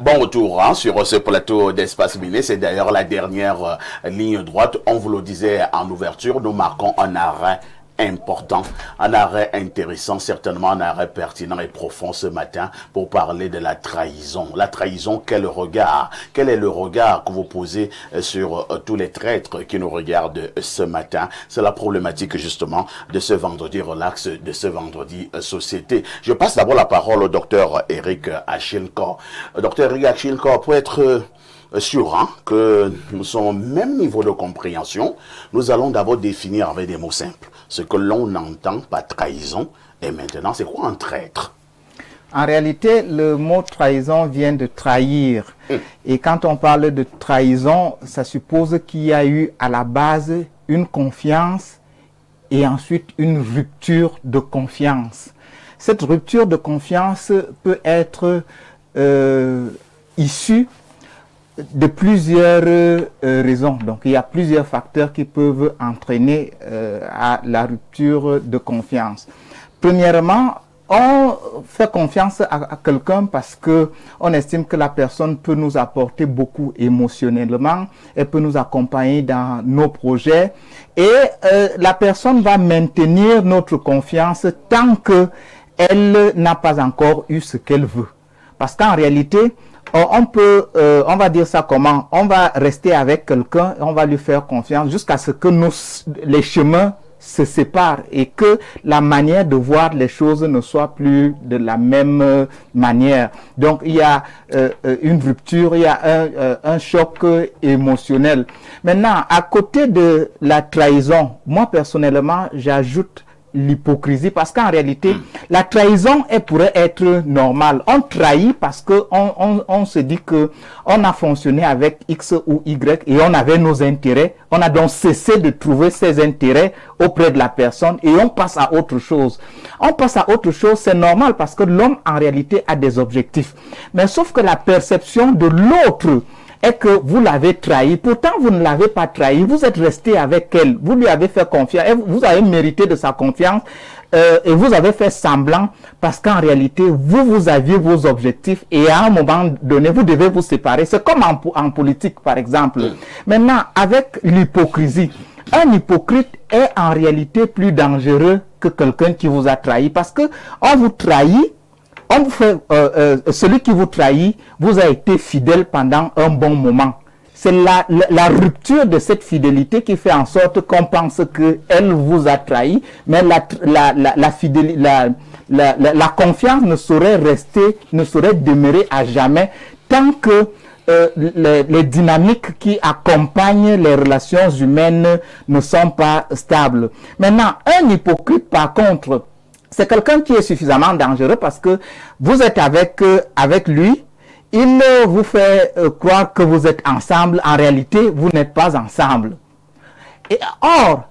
Bon retour hein, sur ce plateau d'Espace Miné. C'est d'ailleurs la dernière ligne droite. On vous le disait en ouverture, nous marquons un arrêt important, un arrêt intéressant, certainement un arrêt pertinent et profond ce matin pour parler de la trahison. La trahison, quel regard? Quel est le regard que vous posez sur tous les traîtres qui nous regardent ce matin? C'est la problématique justement de ce vendredi relax, de ce vendredi société. Je passe d'abord la parole au docteur Eric Achilkor. Docteur Eric Achilkor, pour être sûr hein, que nous sommes au même niveau de compréhension, nous allons d'abord définir avec des mots simples ce que l'on entend par trahison. Et maintenant, c'est quoi un traître? En réalité, le mot trahison vient de trahir. Et quand on parle de trahison, ça suppose qu'il y a eu à la base une confiance et ensuite une rupture de confiance. Cette rupture de confiance peut être issu de plusieurs raisons. Donc, il y a plusieurs facteurs qui peuvent entraîner à la rupture de confiance. Premièrement, on fait confiance à quelqu'un parce que on estime que la personne peut nous apporter beaucoup émotionnellement, elle peut nous accompagner dans nos projets et la personne va maintenir notre confiance tant que elle n'a pas encore eu ce qu'elle veut. Parce qu'en réalité, on va dire ça comment? On va rester avec quelqu'un, on va lui faire confiance jusqu'à ce que les chemins se séparent et que la manière de voir les choses ne soit plus de la même manière. Donc il y a une rupture, il y a un choc émotionnel. Maintenant, à côté de la trahison, moi personnellement, j'ajoute l'hypocrisie parce qu'en réalité, la trahison, elle pourrait être normale. On trahit parce que on se dit que on a fonctionné avec X ou Y et on avait nos intérêts. On a donc cessé de trouver ses intérêts auprès de la personne et on passe à autre chose. On passe à autre chose, c'est normal parce que l'homme en réalité a des objectifs. Mais sauf que la perception de l'autre est que vous l'avez trahi. Pourtant, vous ne l'avez pas trahi. Vous êtes resté avec elle. Vous lui avez fait confiance. Et vous avez mérité de sa confiance. Et vous avez fait semblant parce qu'en réalité, vous aviez vos objectifs. Et à un moment donné, vous devez vous séparer. C'est comme en politique, par exemple. Maintenant, avec l'hypocrisie, un hypocrite est en réalité plus dangereux que quelqu'un qui vous a trahi. Parce que on vous trahit. Celui qui vous trahit vous a été fidèle pendant un bon moment. C'est la rupture de cette fidélité qui fait en sorte qu'on pense qu'elle vous a trahi, mais la confiance ne saurait rester, ne saurait demeurer à jamais tant que les dynamiques qui accompagnent les relations humaines ne sont pas stables. Maintenant, un hypocrite par contre, c'est quelqu'un qui est suffisamment dangereux parce que vous êtes avec lui, il vous fait croire que vous êtes ensemble, en réalité, vous n'êtes pas ensemble. Et or,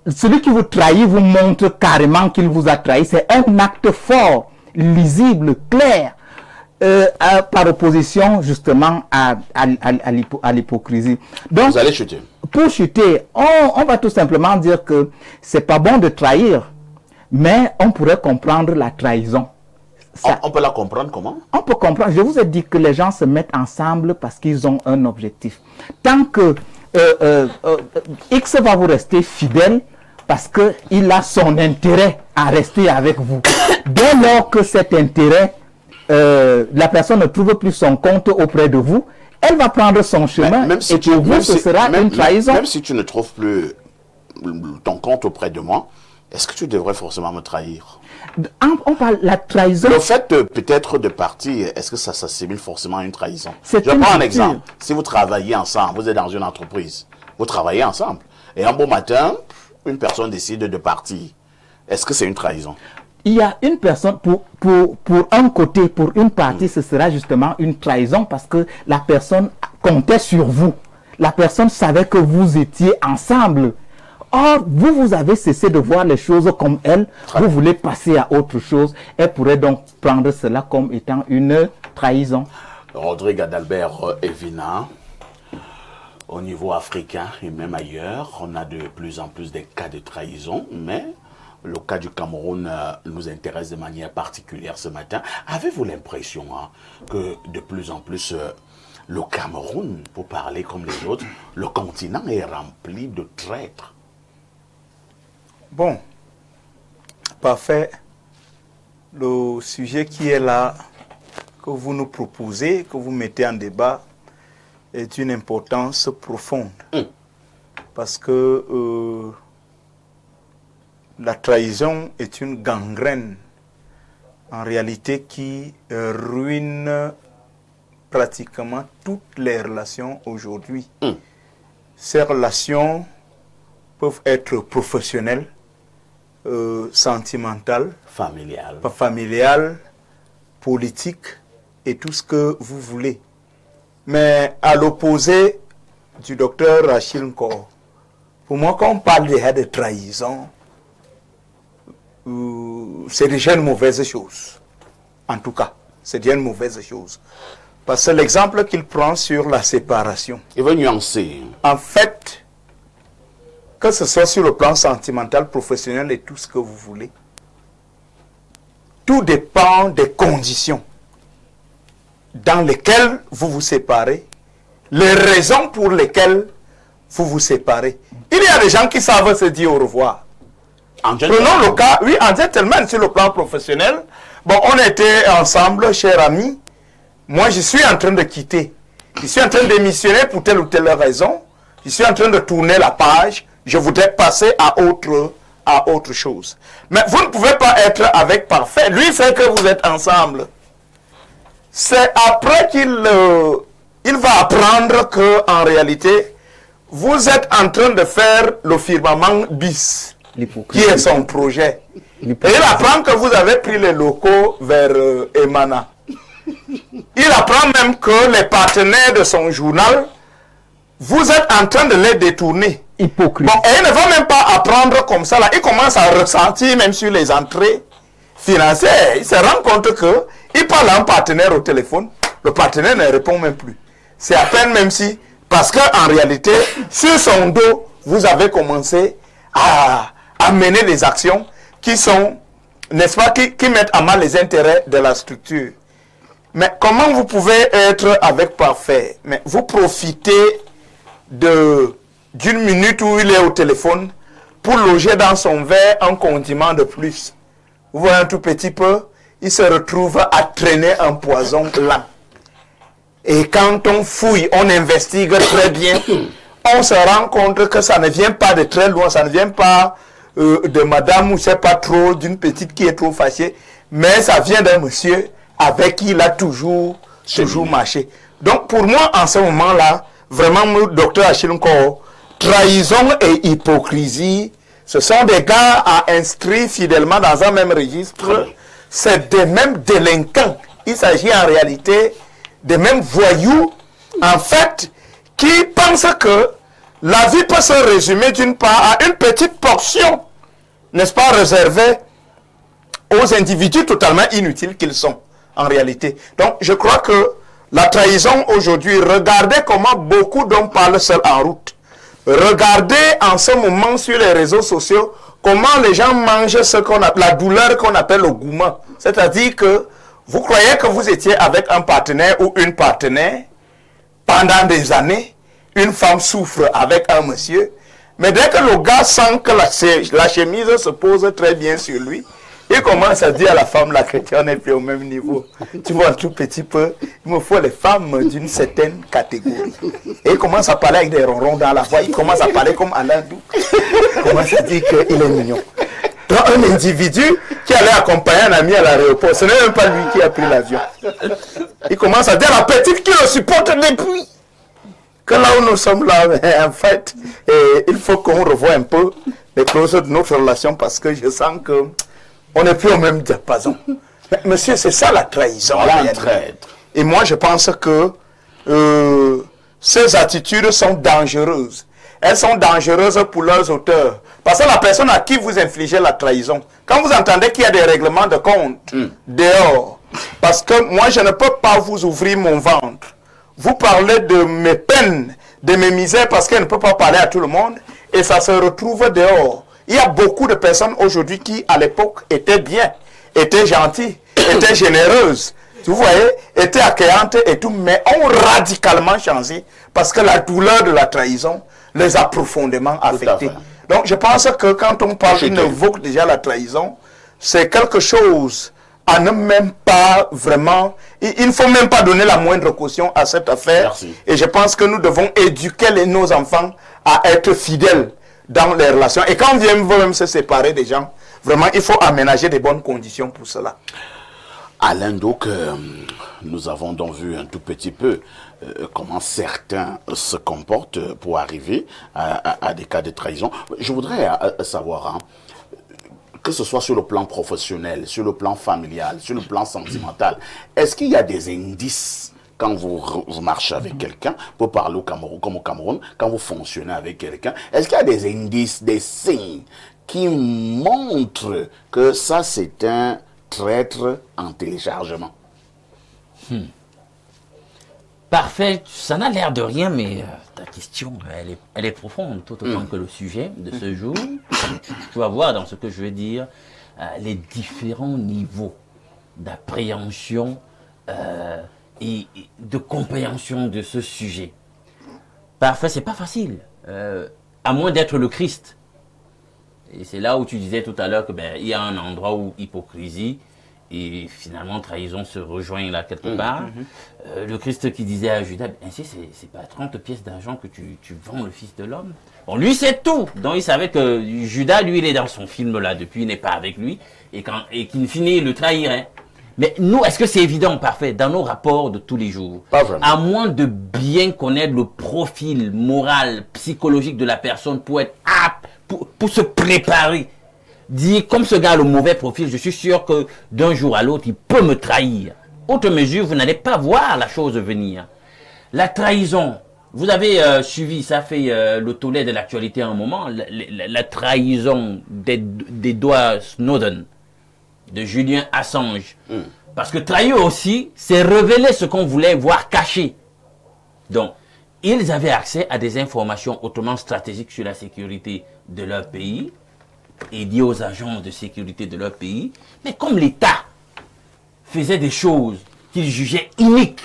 celui qui vous trahit vous montre carrément qu'il vous a trahi. C'est un acte fort, lisible, clair, par opposition justement à l'hypocrisie. Donc, vous allez chuter. Pour chuter, on va tout simplement dire que c'est pas bon de trahir. Mais on pourrait comprendre la trahison. On peut la comprendre comment? On peut comprendre. Je vous ai dit que les gens se mettent ensemble parce qu'ils ont un objectif. Tant que X va vous rester fidèle parce qu'il a son intérêt à rester avec vous. Dès lors que cet intérêt, la personne ne trouve plus son compte auprès de vous, elle va prendre son chemin et pour vous, ce sera une trahison. Même si tu ne trouves plus ton compte auprès de moi, est-ce que tu devrais forcément me trahir? On parle de la trahison. Le fait peut-être de partir, est-ce que ça s'assimile forcément à une trahison? Je prends un exemple. Si vous travaillez ensemble, vous êtes dans une entreprise, vous travaillez ensemble, et un beau matin, une personne décide de partir. Est-ce que c'est une trahison? Il y a une personne, pour un côté, pour une partie, ce sera justement une trahison parce que la personne comptait sur vous. La personne savait que vous étiez ensemble. Or, vous avez cessé de voir les choses comme elle, vous voulez passer à autre chose. Elle pourrait donc prendre cela comme étant une trahison. Rodrigue Adalbert Evina, au niveau africain et même ailleurs, on a de plus en plus des cas de trahison, mais le cas du Cameroun nous intéresse de manière particulière ce matin. Avez-vous l'impression que de plus en plus le Cameroun, pour parler comme les autres, le continent est rempli de traîtres? Bon, parfait. Le sujet qui est là, que vous nous proposez, que vous mettez en débat, est d'une importance profonde. Parce que la trahison est une gangrène, en réalité, qui ruine pratiquement toutes les relations aujourd'hui. Ces relations peuvent être professionnelles, sentimentales, familiales, politiques et tout ce que vous voulez. Mais à l'opposé du docteur Rachid Nkor, pour moi, quand on parle déjà de trahison, c'est déjà une mauvaise chose, en tout cas. c'est déjà une mauvaise chose. Parce que l'exemple qu'il prend sur la séparation. Il veut nuancer. En fait, que ce soit sur le plan sentimental, professionnel et tout ce que vous voulez, tout dépend des conditions dans lesquelles vous vous séparez, les raisons pour lesquelles vous vous séparez. Il y a des gens qui savent se dire au revoir. Prenons le cas, oui, en gentleman sur le plan professionnel. Bon, on était ensemble, chers amis. Moi, je suis en train de quitter. Je suis en train de démissionner pour telle ou telle raison. Je suis en train de tourner la page. Je voudrais passer à autre chose. Mais vous ne pouvez pas être avec parfait. Lui sait que vous êtes ensemble. C'est après qu'il va apprendre que en réalité, vous êtes en train de faire le firmament bis, qui est son projet. Et il apprend que vous avez pris les locaux vers Emana. Il apprend même que les partenaires de son journal, vous êtes en train de les détourner. Hypocrite. Bon, et il ne va même pas apprendre comme ça. Là. Il commence à ressentir même sur les entrées financières. Il se rend compte que il parle à un partenaire au téléphone. Le partenaire ne répond même plus. C'est à peine même si... Parce qu'en réalité, sur son dos, vous avez commencé à mener des actions qui sont, n'est-ce pas, qui mettent à mal les intérêts de la structure. Mais comment vous pouvez être avec parfait? Mais vous profitez d'une minute où il est au téléphone pour loger dans son verre un condiment de plus. Vous voyez un tout petit peu, il se retrouve à traîner un poison là. Et quand on fouille, on investigue très bien, on se rend compte que ça ne vient pas de très loin, ça ne vient pas de madame ou c'est pas trop, d'une petite qui est trop fâchée, mais ça vient d'un monsieur avec qui il a toujours marché. Donc pour moi, en ce moment-là, vraiment, docteur Achille Nkoro, trahison et hypocrisie, ce sont des gars à inscrire fidèlement dans un même registre. C'est des mêmes délinquants. Il s'agit en réalité des mêmes voyous, en fait, qui pensent que la vie peut se résumer d'une part à une petite portion, n'est-ce pas, réservée aux individus totalement inutiles qu'ils sont, en réalité. Donc, je crois que la trahison aujourd'hui, regardez comment beaucoup d'hommes parlent seuls en route. Regardez en ce moment sur les réseaux sociaux comment les gens mangent ce qu'on appelle la douleur qu'on appelle le gourmand. C'est-à-dire que vous croyez que vous étiez avec un partenaire ou une partenaire pendant des années, une femme souffre avec un monsieur, mais dès que le gars sent que la chemise se pose très bien sur lui, il commence à dire à la femme, la chrétienne n'est plus au même niveau. Tu vois un tout petit peu, il me faut les femmes d'une certaine catégorie. Et il commence à parler avec des ronrons dans la voix, il commence à parler comme Alain Dou. Il commence à dire qu'il est mignon. Donc un individu qui allait accompagner un ami à l'aéroport, ce n'est même pas lui qui a pris l'avion. Il commence à dire à la petite qui le supporte depuis. Que là où nous sommes là, en fait, il faut qu'on revoie un peu les clauses de notre relation parce que je sens que on n'est plus au même diapason. Mais, monsieur, c'est ça la trahison. Et moi, je pense que ces attitudes sont dangereuses. Elles sont dangereuses pour leurs auteurs. Parce que la personne à qui vous infligez la trahison, quand vous entendez qu'il y a des règlements de compte dehors, parce que moi, je ne peux pas vous ouvrir mon ventre. Vous parlez de mes peines, de mes misères, parce qu'elle ne peut pas parler à tout le monde, et ça se retrouve dehors. Il y a beaucoup de personnes aujourd'hui qui, à l'époque, étaient bien, étaient gentilles, étaient généreuses, vous voyez, étaient accueillantes et tout, mais ont radicalement changé parce que la douleur de la trahison les a profondément affectés. Donc, je pense que quand on parle, on évoque déjà la trahison, c'est quelque chose à ne même pas vraiment... Il ne faut même pas donner la moindre caution à cette affaire. Merci. Et je pense que nous devons éduquer nos enfants à être fidèles dans les relations. Et quand on vient même se séparer des gens, vraiment, il faut aménager des bonnes conditions pour cela. Alain, donc, nous avons donc vu un tout petit peu comment certains se comportent pour arriver à des cas de trahison. Je voudrais savoir, que ce soit sur le plan professionnel, sur le plan familial, sur le plan sentimental, est-ce qu'il y a des indices quand vous marchez avec quelqu'un, pour parler au Cameroun, comme au Cameroun, quand vous fonctionnez avec quelqu'un, est-ce qu'il y a des indices, des signes qui montrent que ça c'est un traître en téléchargement? Parfait, ça n'a l'air de rien, mais ta question, elle est profonde, tout autant que le sujet de ce jour. Tu vas voir dans ce que je vais dire les différents niveaux d'appréhension et de compréhension de ce sujet. Parfait, c'est pas facile, à moins d'être le Christ. Et c'est là où tu disais tout à l'heure que il y a un endroit où hypocrisie et finalement trahison se rejoignent là quelque part. Le Christ qui disait à Judas, ainsi c'est pas 30 pièces d'argent que tu vends le Fils de l'homme. Bon, lui c'est tout. Donc il savait que Judas, lui, il est dans son film là depuis, il n'est pas avec lui et qu'in fine il le trahirait. Mais nous, est-ce que c'est évident, parfait, dans nos rapports de tous les jours? Pas vraiment. À moins de bien connaître le profil moral, psychologique de la personne pour être apte, pour se préparer. Dire, comme ce gars a le mauvais profil, je suis sûr que d'un jour à l'autre, il peut me trahir. Autre mesure, vous n'allez pas voir la chose venir. La trahison, vous avez suivi, ça fait le tollé de l'actualité à un moment, la trahison d'Edward Snowden, de Julian Assange. Parce que trahir aussi, c'est révéler ce qu'on voulait voir caché. Donc, ils avaient accès à des informations hautement stratégiques sur la sécurité de leur pays et liées aux agences de sécurité de leur pays. Mais comme l'État faisait des choses qu'ils jugeaient iniques,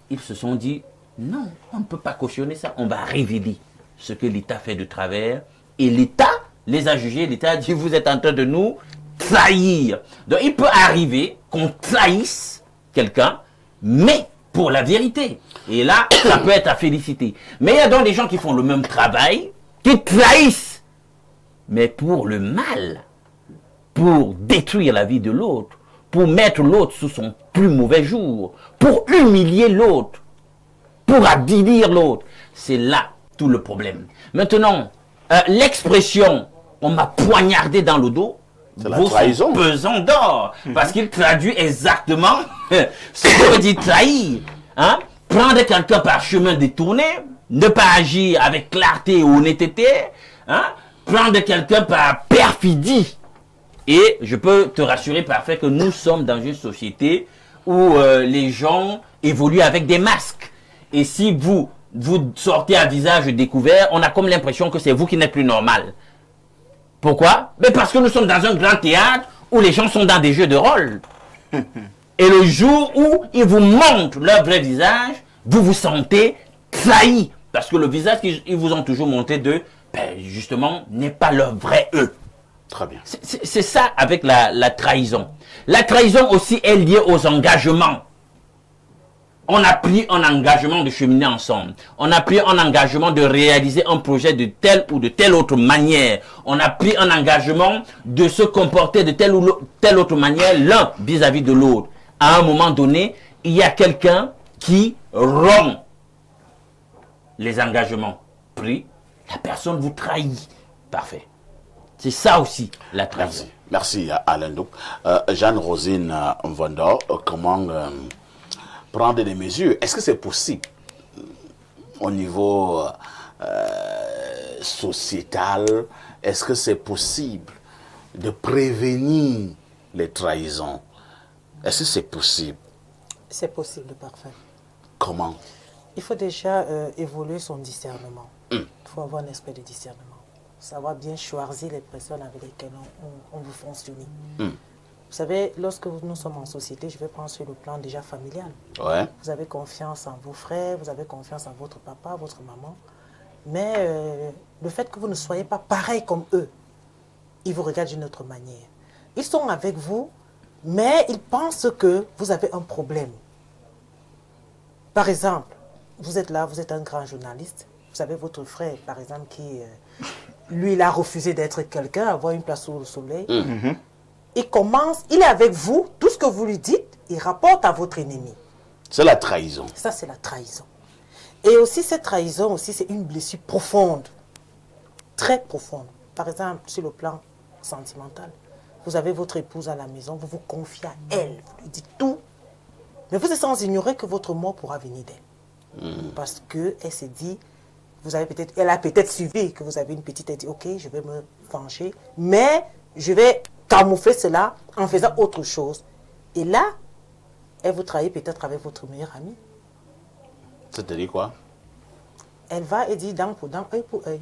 ils se sont dit, non, on ne peut pas cautionner ça. On va révéler ce que l'État fait de travers. Et l'État les a jugés. L'État a dit, vous êtes en train de nous trahir. Donc il peut arriver qu'on trahisse quelqu'un, mais pour la vérité. Et là, ça peut être à féliciter. Mais il y a donc des gens qui font le même travail, qui trahissent, mais pour le mal, pour détruire la vie de l'autre, pour mettre l'autre sous son plus mauvais jour, pour humilier l'autre, pour avilir l'autre. C'est là tout le problème. Maintenant, l'expression « on m'a poignardé dans le dos », c'est la trahison. Pesant d'or, parce qu'il traduit exactement ce que veut dire trahir. Hein? Prendre quelqu'un par chemin détourné, ne pas agir avec clarté ou honnêteté, hein? Prendre quelqu'un par perfidie. Et je peux te rassurer parfait que nous sommes dans une société où les gens évoluent avec des masques. Et si vous sortez à visage découvert, on a comme l'impression que c'est vous qui n'êtes plus normal. Pourquoi? Mais parce que nous sommes dans un grand théâtre où les gens sont dans des jeux de rôle. Et le jour où ils vous montrent leur vrai visage, vous vous sentez trahi. Parce que le visage qu'ils vous ont toujours montré justement, n'est pas leur vrai eux. Très bien. C'est ça avec la trahison. La trahison aussi est liée aux engagements. On a pris un engagement de cheminer ensemble. On a pris un engagement de réaliser un projet de telle ou de telle autre manière. On a pris un engagement de se comporter de telle ou telle autre manière l'un vis-à-vis de l'autre. À un moment donné, il y a quelqu'un qui rompt les engagements pris. La personne vous trahit. Parfait. C'est ça aussi la trahison. Merci Alain Douc. Jeanne-Rosine Mvanda, comment prendre des mesures? Est-ce que c'est possible au niveau sociétal? Est-ce que c'est possible de prévenir les trahisons? Est-ce que c'est possible? C'est possible, parfait. Comment? Il faut déjà évoluer son discernement. Il faut avoir un esprit de discernement. Savoir bien choisir les personnes avec lesquelles on veut fonctionner. Vous savez, lorsque nous sommes en société, je vais prendre sur le plan déjà familial. Ouais. Vous avez confiance en vos frères, vous avez confiance en votre papa, votre maman. Mais le fait que vous ne soyez pas pareil comme eux, ils vous regardent d'une autre manière. Ils sont avec vous, mais ils pensent que vous avez un problème. Par exemple, vous êtes là, vous êtes un grand journaliste. Vous avez votre frère, par exemple, qui, lui, il a refusé d'être quelqu'un, avoir une place sous le soleil. Il commence, il est avec vous, tout ce que vous lui dites, il rapporte à votre ennemi. C'est la trahison. Ça, c'est la trahison. Et aussi, cette trahison, aussi, c'est une blessure profonde, très profonde. Par exemple, sur le plan sentimental, vous avez votre épouse à la maison, vous vous confiez à elle, vous lui dites tout, mais vous êtes sans ignorer que votre mort pourra venir d'elle. Parce qu'elle s'est dit, elle a peut-être suivi que vous avez une petite, elle dit, ok, je vais me venger, mais je vais camoufler cela en faisant autre chose. Et là, elle vous trahit peut-être avec votre meilleure amie. C'est-à-dire quoi? Elle va et dit dent pour dent, œil pour œil.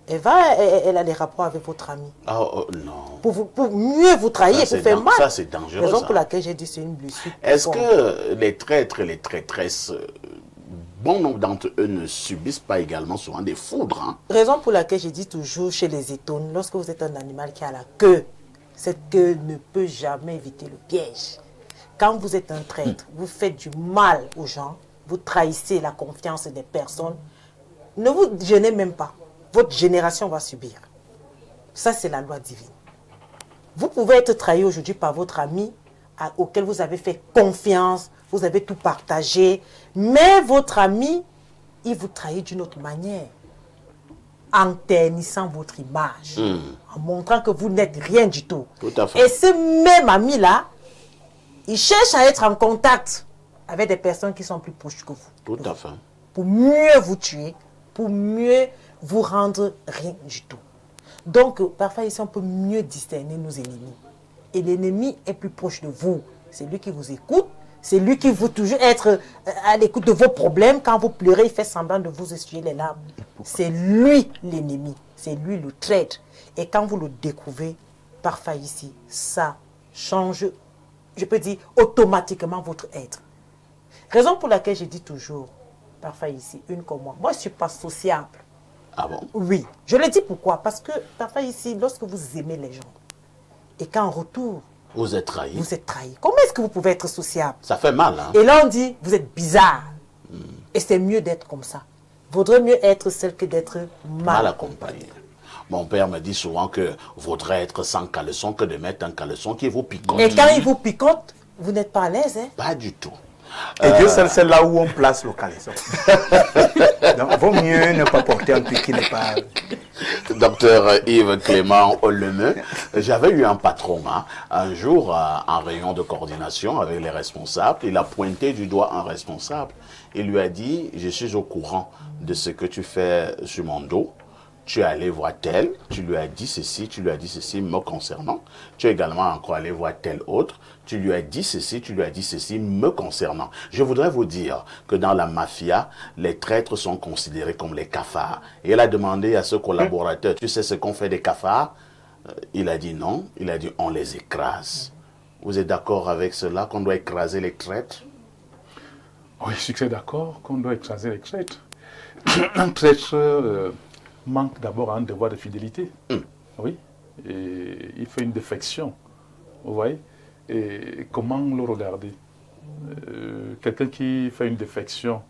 Elle a des rapports avec votre ami. Oh, non. Pour mieux vous trahir, pour faire mal. Ça, c'est dangereux. Raison pour laquelle j'ai dit c'est une blessure. Est-ce que les traîtres et les traîtresses, bon nombre d'entre eux ne subissent pas également souvent des foudres, hein? Raison pour laquelle j'ai dit toujours chez les étones, lorsque vous êtes un animal qui a la queue, cette queue ne peut jamais éviter le piège. Quand vous êtes un traître, vous faites du mal aux gens, vous trahissez la confiance des personnes, ne vous gênez même pas. Votre génération va subir. Ça, c'est la loi divine. Vous pouvez être trahi aujourd'hui par votre ami auquel vous avez fait confiance, vous avez tout partagé, mais votre ami, il vous trahit d'une autre manière, en ternissant votre image, en montrant que vous n'êtes rien du tout. Tout à fait. Et ce même ami-là, il cherche à être en contact avec des personnes qui sont plus proches que vous. Tout à fait. Pour mieux vous tuer, pour mieux vous rendre rien du tout. Donc, parfois, ici, on peut mieux discerner nos ennemis. Et l'ennemi est plus proche de vous. C'est lui qui vous écoute. C'est lui qui veut toujours être à l'écoute de vos problèmes. Quand vous pleurez, il fait semblant de vous essuyer les larmes. C'est lui l'ennemi. C'est lui le traître. Et quand vous le découvrez, parfois ici, ça change, je peux dire, automatiquement votre être. Raison pour laquelle je dis toujours, parfois ici, une comme moi, je ne suis pas sociable. Ah bon? Oui. Je le dis pourquoi? Parce que parfois ici, lorsque vous aimez les gens, et qu'en retour, vous êtes trahi. Vous êtes trahi. Comment est-ce que vous pouvez être sociable? Ça fait mal, hein? Et là, on dit, vous êtes bizarre. Et c'est mieux d'être comme ça. Vaudrait mieux être seul que d'être mal accompagné. Mon père me dit souvent que vaudrait être sans caleçon que de mettre un caleçon qui vous picote. Et quand il vous picote, vous n'êtes pas à l'aise, hein? Pas du tout. Et Dieu seul, c'est là où on place le caleçon. Donc, il vaut mieux ne pas porter un truc qui n'est pas... Docteur Yves Clément Ollemeux, j'avais eu un patron, hein, un jour, en réunion de coordination avec les responsables, il a pointé du doigt un responsable. Il lui a dit, je suis au courant de ce que tu fais sur mon dos. Tu es allé voir tel, tu lui as dit ceci, tu lui as dit ceci me concernant. Tu es également encore allé voir tel autre, tu lui as dit ceci, tu lui as dit ceci me concernant. Je voudrais vous dire que dans la mafia, les traîtres sont considérés comme les cafards. Et il a demandé à ce collaborateur, tu sais ce qu'on fait des cafards? Il a dit non, il a dit on les écrase. Vous êtes d'accord avec cela, qu'on doit écraser les traîtres? Oui, je suis d'accord qu'on doit écraser les traîtres. Un traître... manque d'abord un devoir de fidélité. Oui. Et il fait une défection. Vous voyez? Et comment le regarder? Quelqu'un qui fait une défection,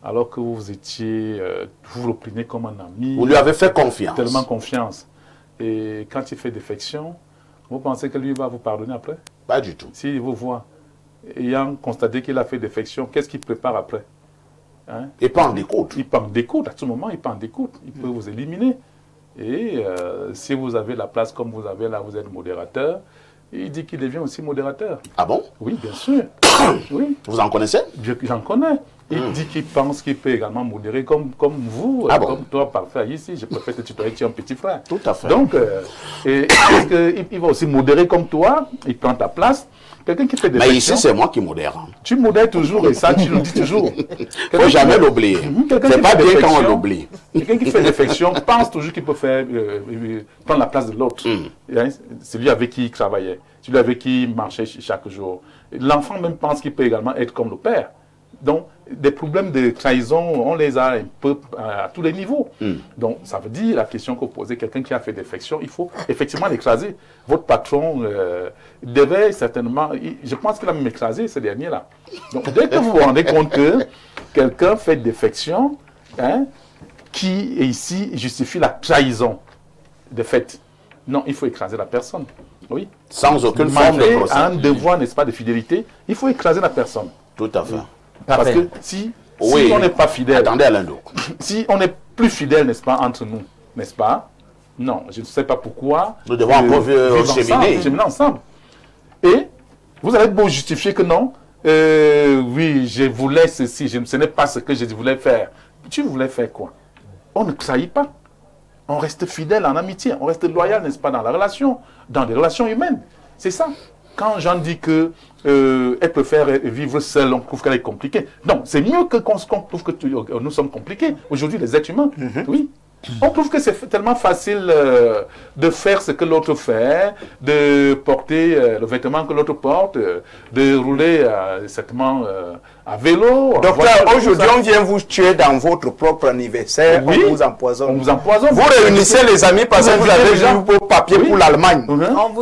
alors que vous étiez, vous le prenez comme un ami. Vous lui avez fait confiance. Tellement confiance. Et quand il fait défection, vous pensez que lui va vous pardonner après? Pas du tout. S'il vous voit, ayant constaté qu'il a fait défection, qu'est-ce qu'il prépare après? Hein? Il peut en découdre. Il peut en découdre. À tout moment, il peut en découdre. Il peut vous éliminer. Et si vous avez la place comme vous avez là, vous êtes modérateur, il dit qu'il devient aussi modérateur. Ah bon? Oui, bien sûr. Oui. Vous en connaissez? J'en connais. Il dit qu'il pense qu'il peut également modérer comme vous, comme toi, parfait ici. Je préfère te tutoyer, tu es un petit frère. Tout à fait. Donc, il va aussi modérer comme toi, il prend ta place. Quelqu'un qui fait des Mais ici, c'est moi qui modère. Hein. Tu modères toujours et ça, tu le dis toujours. Il ne faut jamais l'oublier. C'est pas bien quand on l'oublie. Quelqu'un qui fait défection pense toujours qu'il peut faire, prendre la place de l'autre. Celui avec qui il travaillait, celui avec qui il marchait chaque jour. L'enfant même pense qu'il peut également être comme le père. Donc, des problèmes de trahison, on les a un peu à tous les niveaux. Donc, ça veut dire, la question que vous posez, quelqu'un qui a fait défection, il faut effectivement l'écraser. Votre patron devait certainement, je pense qu'il a même écrasé ce dernier-là. Donc, dès que vous vous rendez compte que quelqu'un fait défection, qui ici justifie la trahison de fait, non, il faut écraser la personne. Oui. Sans aucune forme de procès. Un devoir, n'est-ce pas, de fidélité, il faut écraser la personne. Tout à fait. Parce que si on n'est pas fidèle, attendez Alain Dou. Si on n'est plus fidèle, n'est-ce pas, entre nous, n'est-ce pas? Non, je ne sais pas pourquoi. Nous devons encore cheminer ensemble. Et vous allez beau justifier que non, oui, je voulais ceci, ce n'est pas ce que je voulais faire. Tu voulais faire quoi? On ne trahit pas. On reste fidèle en amitié, on reste loyal, n'est-ce pas, dans la relation, dans les relations humaines. C'est ça. quand Jean dit que elle préfère vivre seule, on trouve qu'elle est compliquée. Non, c'est mieux qu'on trouve que nous sommes compliqués. Aujourd'hui, les êtres humains, oui. On trouve que c'est tellement facile de faire ce que l'autre fait, de porter le vêtement que l'autre porte, de rouler certainement à vélo. Docteur, aujourd'hui, on vient vous tuer dans votre propre anniversaire, oui, on vous empoisonne. On vous empoisonne. Vous réunissez les amis parce que vous avez déjà vos papiers pour l'Allemagne.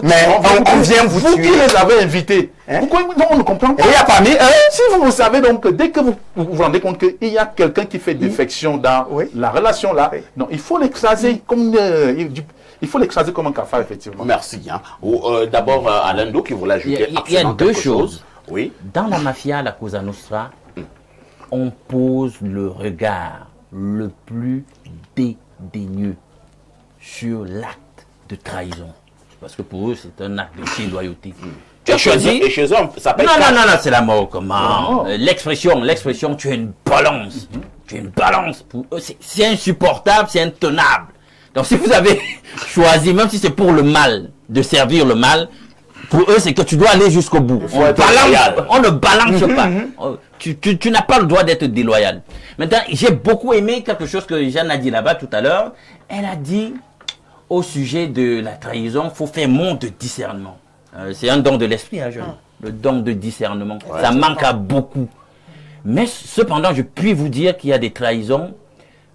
Mais on vient vous tuer. Vous qui les avez invités. Pourquoi on ne comprend pas? Et il y a parmi eux. Si vous savez donc, dès que vous vous rendez compte qu'il y a quelqu'un qui fait défection dans la relation là, non, il faut l'écraser comme il faut l'écraser comme un cafard, effectivement. Merci. D'abord, Alain Do qui voulait ajouter il y a deux choses. Oui. Dans la mafia, la Cosa Nostra, on pose le regard le plus dédaigneux sur l'acte de trahison. Parce que pour eux, c'est un acte de déloyauté. Tu as choisi. Et chez eux, ça peut être. Non, c'est la mort. Comment l'expression, tu as une balance. Tu as une balance. Pour eux, c'est insupportable, c'est intenable. Donc, si vous avez choisi, même si c'est pour le mal, de servir le mal, pour eux, c'est que tu dois aller jusqu'au bout. On ne balance pas. Tu n'as pas le droit d'être déloyal. Maintenant, j'ai beaucoup aimé quelque chose que Jeanne a dit là-bas tout à l'heure. Elle a dit, au sujet de la trahison, il faut faire montre de discernement. C'est un don de l'esprit, hein, Jeanne. Le don de discernement. Ouais, ça manque à beaucoup. Mais cependant, je puis vous dire qu'il y a des trahisons.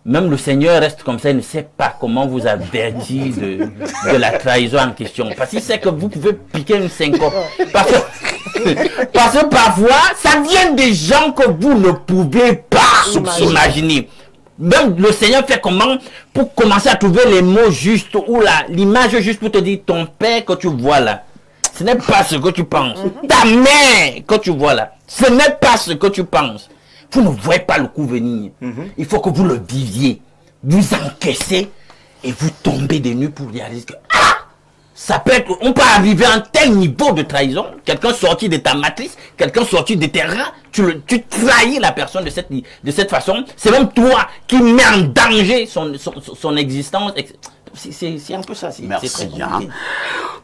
Même le Seigneur reste comme ça, il ne sait pas comment vous avertir de la trahison en question. Parce qu'il sait que vous pouvez piquer une syncope. Parce que parfois, ça vient des gens que vous ne pouvez pas imaginer. Même le Seigneur fait comment pour commencer à trouver les mots justes ou l'image juste pour te dire ton père que tu vois là. Ce n'est pas ce que tu penses. Ta mère que tu vois là. Ce n'est pas ce que tu penses. Vous ne voyez pas le coup venir. Il faut que vous le viviez. Vous encaissez et vous tombez des nues pour réaliser que ça peut être, on peut arriver à un tel niveau de trahison. Quelqu'un sorti de ta matrice, quelqu'un sorti de tes reins, tu trahis la personne de cette façon. C'est même toi qui mets en danger son existence. C'est un peu ça. Merci bien.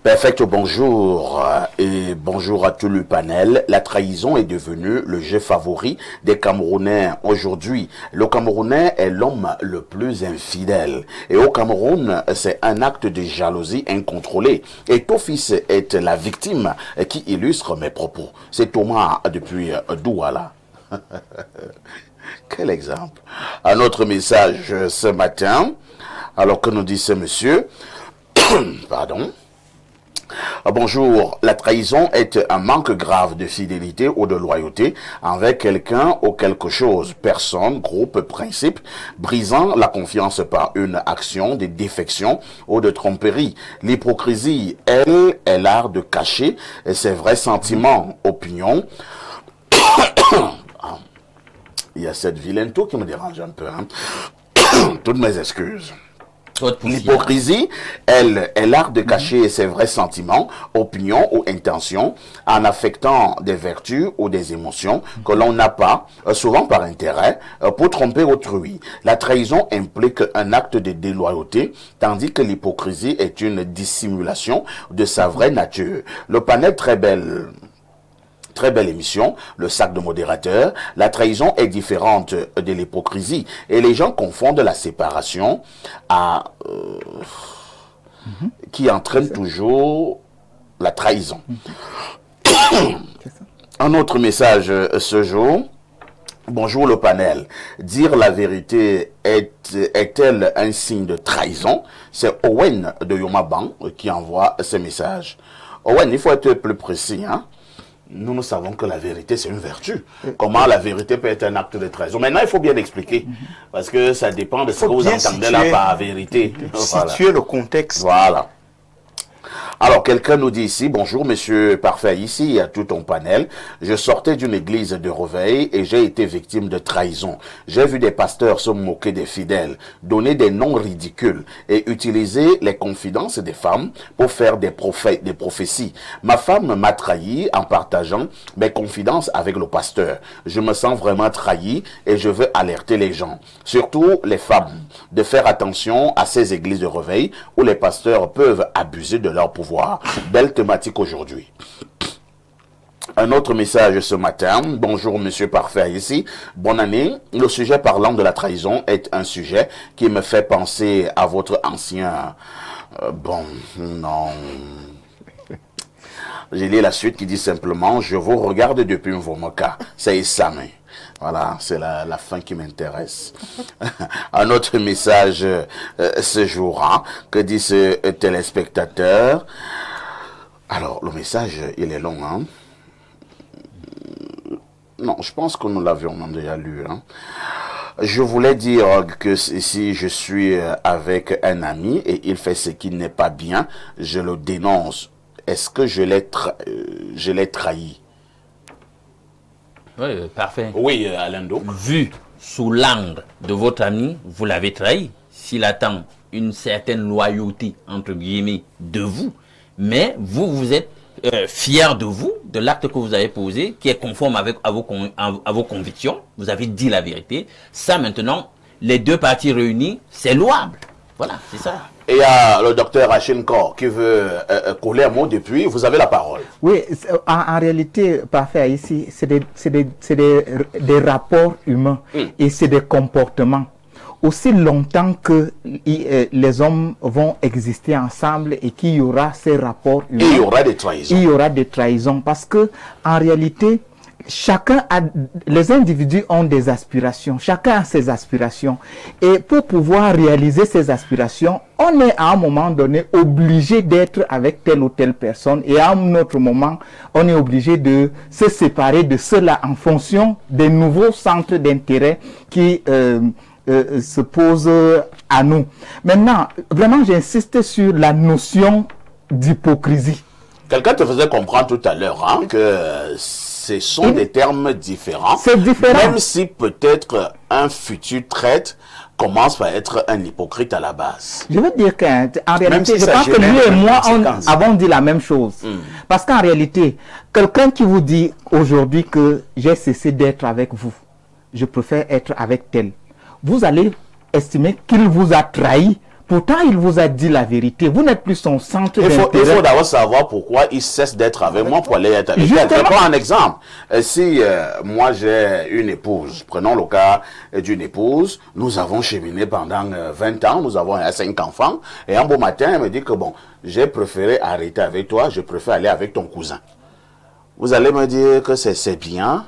Perfect, bonjour et bonjour à tout le panel. La trahison est devenue le jeu favori des Camerounais aujourd'hui. Le Camerounais est l'homme le plus infidèle. Et au Cameroun, c'est un acte de jalousie incontrôlée. Et ton fils est la victime qui illustre mes propos. C'est Thomas depuis Douala. Quel exemple. Un autre message ce matin. Alors que nous dit ce monsieur, pardon. Bonjour, la trahison est un manque grave de fidélité ou de loyauté envers quelqu'un ou quelque chose, personne, groupe, principe, brisant la confiance par une action de défection ou de tromperie. L'hypocrisie, elle, est l'art de cacher ses vrais sentiments, opinions. Il y a cette vilaine tour qui me dérange un peu. Toutes mes excuses. L'hypocrisie, elle, est l'art de cacher ses vrais sentiments, opinions ou intentions en affectant des vertus ou des émotions que l'on n'a pas, souvent par intérêt, pour tromper autrui. La trahison implique un acte de déloyauté, tandis que l'hypocrisie est une dissimulation de sa vraie nature. Le panel très belle émission, le sac de modérateur. La trahison est différente de l'hypocrisie et les gens confondent la séparation qui entraîne toujours la trahison. Un autre message ce jour. Bonjour le panel. Dire la vérité est-elle un signe de trahison? C'est Owen de Yomaban qui envoie ce message. Owen, il faut être plus précis, hein? Nous savons que la vérité, c'est une vertu. Comment la vérité peut être un acte de trahison? Maintenant, il faut bien expliquer. Parce que ça dépend de ce que vous entendez là par vérité. Situer le contexte. Voilà. Alors, quelqu'un nous dit ici, bonjour monsieur Parfait, ici à tout ton panel. Je sortais d'une église de Reveil et j'ai été victime de trahison. J'ai vu des pasteurs se moquer des fidèles, donner des noms ridicules et utiliser les confidences des femmes pour faire des prophéties. Ma femme m'a trahi en partageant mes confidences avec le pasteur. Je me sens vraiment trahi et je veux alerter les gens, surtout les femmes, de faire attention à ces églises de Reveil où les pasteurs peuvent abuser de leur pouvoir. Belle thématique aujourd'hui. Un autre message ce matin. Bonjour Monsieur Parfait ici. Bonne année. Le sujet parlant de la trahison est un sujet qui me fait penser à votre ancien... non... J'ai lu la suite qui dit simplement « Je vous regarde depuis Mvomoka ». C'est Issamé. Voilà, c'est la fin qui m'intéresse. Un autre message ce jour, que dit ce téléspectateur. Alors, le message, il est long, hein. Non, je pense que nous l'avions déjà lu, hein. Je voulais dire que si je suis avec un ami et il fait ce qui n'est pas bien, je le dénonce. Est-ce que je l'ai trahi? Oui, parfait. Oui, Alain Do. Vu sous l'angle de votre ami, vous l'avez trahi. S'il attend une certaine loyauté, entre guillemets, de vous, mais vous êtes fier de vous, de l'acte que vous avez posé, qui est conforme à vos convictions. Vous avez dit la vérité. Ça, maintenant, les deux parties réunies, c'est louable. Voilà, c'est ça. Et il y a le docteur Achille Nkor qui veut coller un mot depuis. Vous avez la parole. Oui, en réalité, parfait, ici, c'est des rapports humains et c'est des comportements. Aussi longtemps que les hommes vont exister ensemble et qu'il y aura ces rapports humains. Et il y aura des trahisons. Il y aura des trahisons parce que, en réalité, les individus ont des aspirations, chacun a ses aspirations. Et pour pouvoir réaliser ces aspirations, on est à un moment donné obligé d'être avec telle ou telle personne. Et à un autre moment, on est obligé de se séparer de cela en fonction des nouveaux centres d'intérêt qui se posent à nous. Maintenant, vraiment, j'insiste sur la notion d'hypocrisie. Quelqu'un te faisait comprendre tout à l'heure que ce sont des termes différents. C'est différent. Même si peut-être un futur traître commence par être un hypocrite à la base. Je veux dire qu'en réalité, je pense que lui et moi avons dit la même chose. Parce qu'en réalité, quelqu'un qui vous dit aujourd'hui que j'ai cessé d'être avec vous, je préfère être avec tel, vous allez estimer qu'il vous a trahi. Pourtant, il vous a dit la vérité. Vous n'êtes plus son centre d'intérêt. Il faut d'abord savoir pourquoi il cesse d'être avec moi pour aller être avec elle. Je prends un exemple. Si moi j'ai une épouse, prenons le cas d'une épouse, nous avons cheminé pendant 20 ans, nous avons 5 enfants, et un beau matin, elle me dit que bon, j'ai préféré arrêter avec toi, je préfère aller avec ton cousin. Vous allez me dire que c'est bien,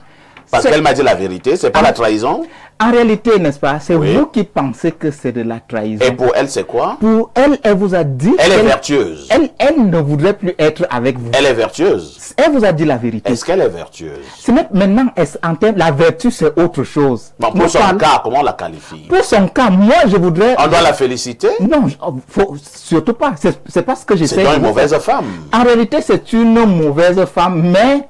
parce qu'elle m'a dit la vérité, c'est pas la trahison? En réalité, n'est-ce pas, c'est vous qui pensez que c'est de la trahison. Et pour elle, c'est quoi? Pour elle, elle vous a dit... Elle est vertueuse. Elle ne voudrait plus être avec vous. Elle est vertueuse. Elle vous a dit la vérité. Est-ce qu'elle est vertueuse? Maintenant, en termes, la vertu, c'est autre chose. Bon, pour son cas, comment on la qualifie? Pour son cas, moi, je voudrais... On doit la féliciter? Non, surtout pas. C'est pas ce que j'essaie de dire. C'est une mauvaise femme. En réalité, c'est une mauvaise femme, mais...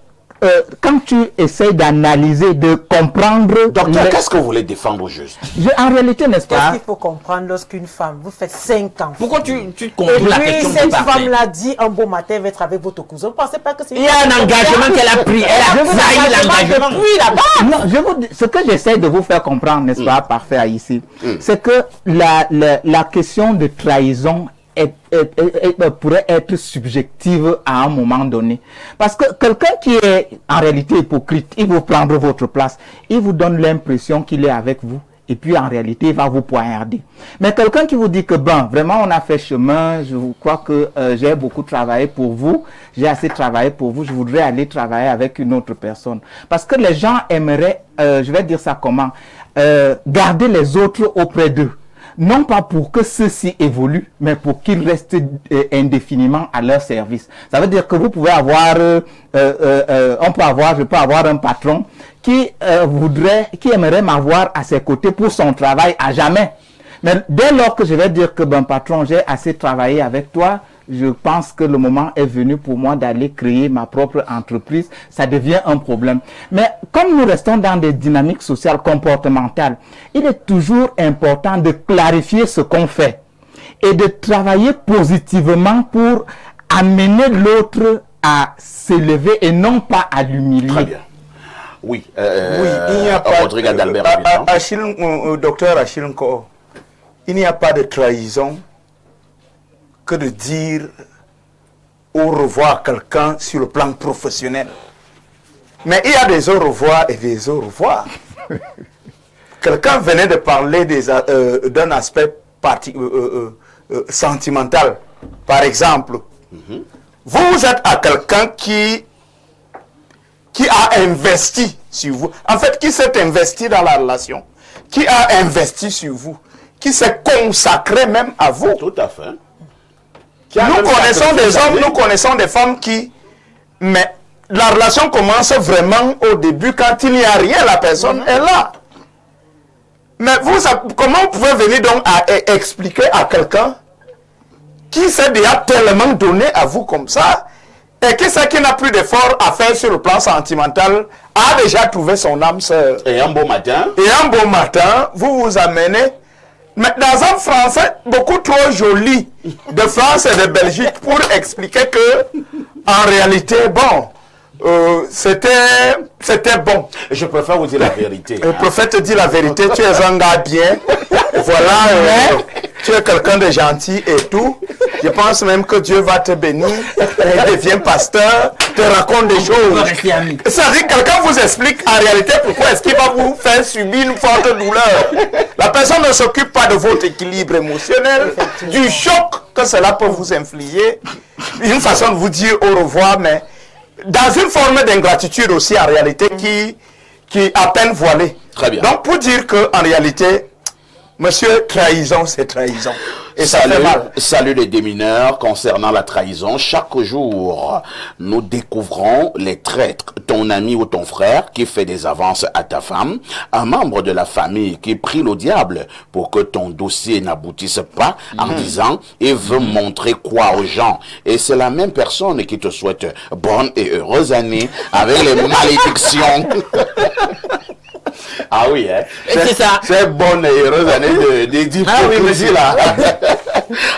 quand tu essaies d'analyser, de comprendre... Docteur, qu'est-ce que vous voulez défendre juste? En réalité, n'est-ce pas? Qu'est-ce qu'il faut comprendre lorsqu'une femme vous fait 5 ans? Pourquoi tu contrôles la question? Et puis, cette femme-là dit un beau matin, elle va être avec votre cousin. Vous ne pensez pas que c'est... Il y a un engagement qu'elle a pris. Elle a trahi l'engagement. Depuis là-bas. Non, ce que j'essaie de vous faire comprendre, n'est-ce pas, parfait ici, c'est que la question de trahison pourrait être subjective à un moment donné. Parce que quelqu'un qui est en réalité hypocrite, il vous prendre votre place, il vous donne l'impression qu'il est avec vous, et puis en réalité, il va vous poignarder. Mais quelqu'un qui vous dit que, ben, vraiment, on a fait chemin, je crois que j'ai beaucoup travaillé pour vous, j'ai assez travaillé pour vous, je voudrais aller travailler avec une autre personne. Parce que les gens aimeraient, je vais dire ça comment, garder les autres auprès d'eux. Non pas pour que ceux-ci évoluent, mais pour qu'ils restent indéfiniment à leur service. Ça veut dire que vous pouvez avoir, je peux avoir un patron qui aimerait m'avoir à ses côtés pour son travail à jamais. Mais dès lors que je vais dire que, ben patron, j'ai assez travaillé avec toi, je pense que le moment est venu pour moi d'aller créer ma propre entreprise. Ça devient un problème. Mais comme nous restons dans des dynamiques sociales comportementales, il est toujours important de clarifier ce qu'on fait et de travailler positivement pour amener l'autre à s'élever et non pas à l'humilier. Très bien. Oui, il n'y a pas Rodrigue Adalbert. Docteur Achille Nkor, il n'y a pas de trahison que de dire au revoir à quelqu'un sur le plan professionnel. Mais il y a des au revoir et des au revoir. Quelqu'un venait de parler d'un aspect sentimental. Par exemple, vous êtes à quelqu'un qui a investi sur vous. En fait, qui s'est investi dans la relation. Qui a investi sur vous. Qui s'est consacré même à vous. Tout à fait. Nous connaissons des hommes, nous connaissons des femmes qui... Mais la relation commence vraiment au début. Quand il n'y a rien, la personne est là. Mais vous, comment vous pouvez venir donc à expliquer à quelqu'un qui s'est déjà tellement donné à vous comme ça et qui n'a plus d'effort à faire sur le plan sentimental, a déjà trouvé son âme sœur. Et un beau matin. Et un beau matin, vous vous amenez... Mais dans un français beaucoup trop joli de France et de Belgique pour expliquer que, en réalité, bon, c'était bon. Je préfère vous dire la vérité. Le prophète dit la vérité, tu es un gars bien. Voilà, tu es quelqu'un de gentil et tout. Je pense même que Dieu va te bénir. Et devient pasteur, te raconte des choses. C'est-à-dire que quelqu'un vous explique en réalité pourquoi est-ce qu'il va vous faire subir une forte douleur. La personne ne s'occupe pas de votre équilibre émotionnel, du choc que cela peut vous infliger. Une façon de vous dire au revoir, mais dans une forme d'ingratitude aussi en réalité qui est à peine voilée. Très bien. Donc pour dire qu'en réalité, monsieur, trahison, c'est trahison. Et ça fait mal. Salut les démineurs, concernant la trahison, chaque jour, nous découvrons les traîtres, ton ami ou ton frère qui fait des avances à ta femme, un membre de la famille qui prie le diable pour que ton dossier n'aboutisse pas en disant « il veut montrer quoi aux gens ». Et c'est la même personne qui te souhaite bonne et heureuse année avec les malédictions. Ah oui, hein. C'est ça. C'est bonne et heureuse année d'hypocrisie là.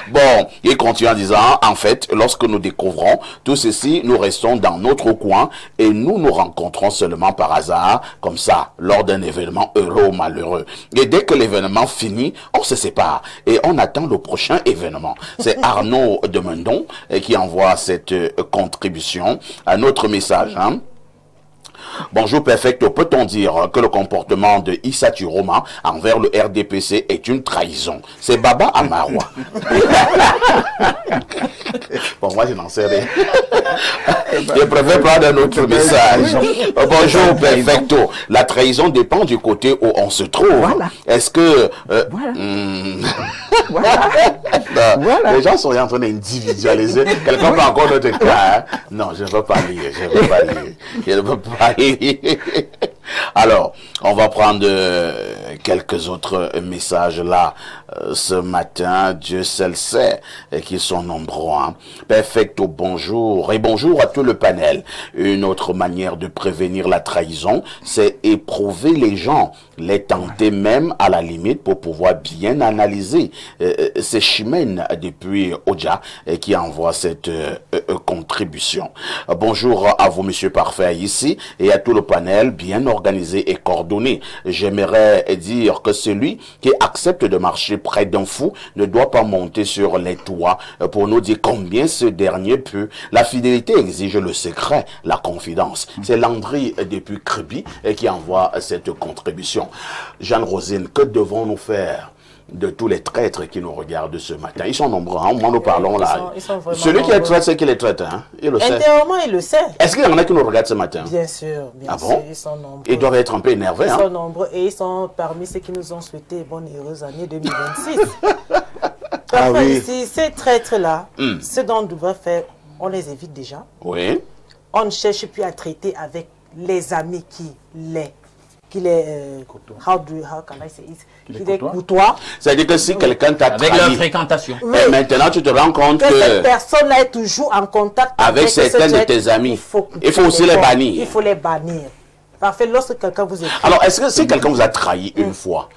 Bon, il continue en disant, en fait, lorsque nous découvrons tout ceci, nous restons dans notre coin et nous nous rencontrons seulement par hasard, comme ça, lors d'un événement heureux ou malheureux. Et dès que l'événement finit, on se sépare et on attend le prochain événement. C'est Arnaud de Mendon qui envoie cette contribution à notre message, hein. Bonjour Perfecto, peut-on dire que le comportement de Issa Turoma envers le RDPC est une trahison? C'est Baba Amaroua. Bon, moi je n'en sais rien. Je préfère prendre un autre message. Bonjour Perfecto, la trahison dépend du côté où on se trouve. Voilà. Est-ce que... voilà. Les gens sont en train d'individualiser. Quelqu'un peut encore notre cas. Hein? Non, je ne veux pas lire, je ne veux pas lire. Je ne veux pas lire. Alors, on va prendre quelques autres messages là ce matin. Dieu seul sait qu'ils sont nombreux. Hein. Perfecto, bonjour. Et bonjour à tout le panel. Une autre manière de prévenir la trahison, c'est éprouver les gens, les tenter même à la limite pour pouvoir bien analyser. C'est Chimène depuis Oja qui envoie cette contribution. Bonjour à vous, monsieur Parfait, ici, et à tout le panel bien organisé et coordonné. J'aimerais dire que celui qui accepte de marcher près d'un fou ne doit pas monter sur les toits pour nous dire combien ce dernier peut. La fidélité exige le secret, la confidence. C'est Landry depuis Créby qui envoie cette contribution. Jeanne Rosine, que devons-nous faire de tous les traîtres qui nous regardent ce matin? Ils sont nombreux, hein? Moi nous parlons là. Ils sont celui qui est traître, c'est qu'il est traître, hein? Il le sait. Intérieurement, il le sait. Est-ce qu'il y en a qui nous regardent ce matin? Bien sûr, bien sûr. Bon? Ils sont nombreux. Ils doivent être un peu énervés. Ils sont nombreux et ils sont parmi ceux qui nous ont souhaité bonne et heureuse année 2026. Ah oui. Ici, ces traîtres-là, ce dont on devrait faire, on les évite déjà. Oui. On ne cherche plus à traiter avec les amis qui les côtoient. C'est-à-dire que si quelqu'un t'a trahi, avec leur fréquentation. Oui. Et maintenant tu te rends compte que cette personne-là est toujours en contact avec certains de tes amis. Il faut aussi les bannir. Il faut les bannir. Parfait, lorsque quelqu'un vous écrit. Alors, est-ce que si quelqu'un vous a trahi une fois,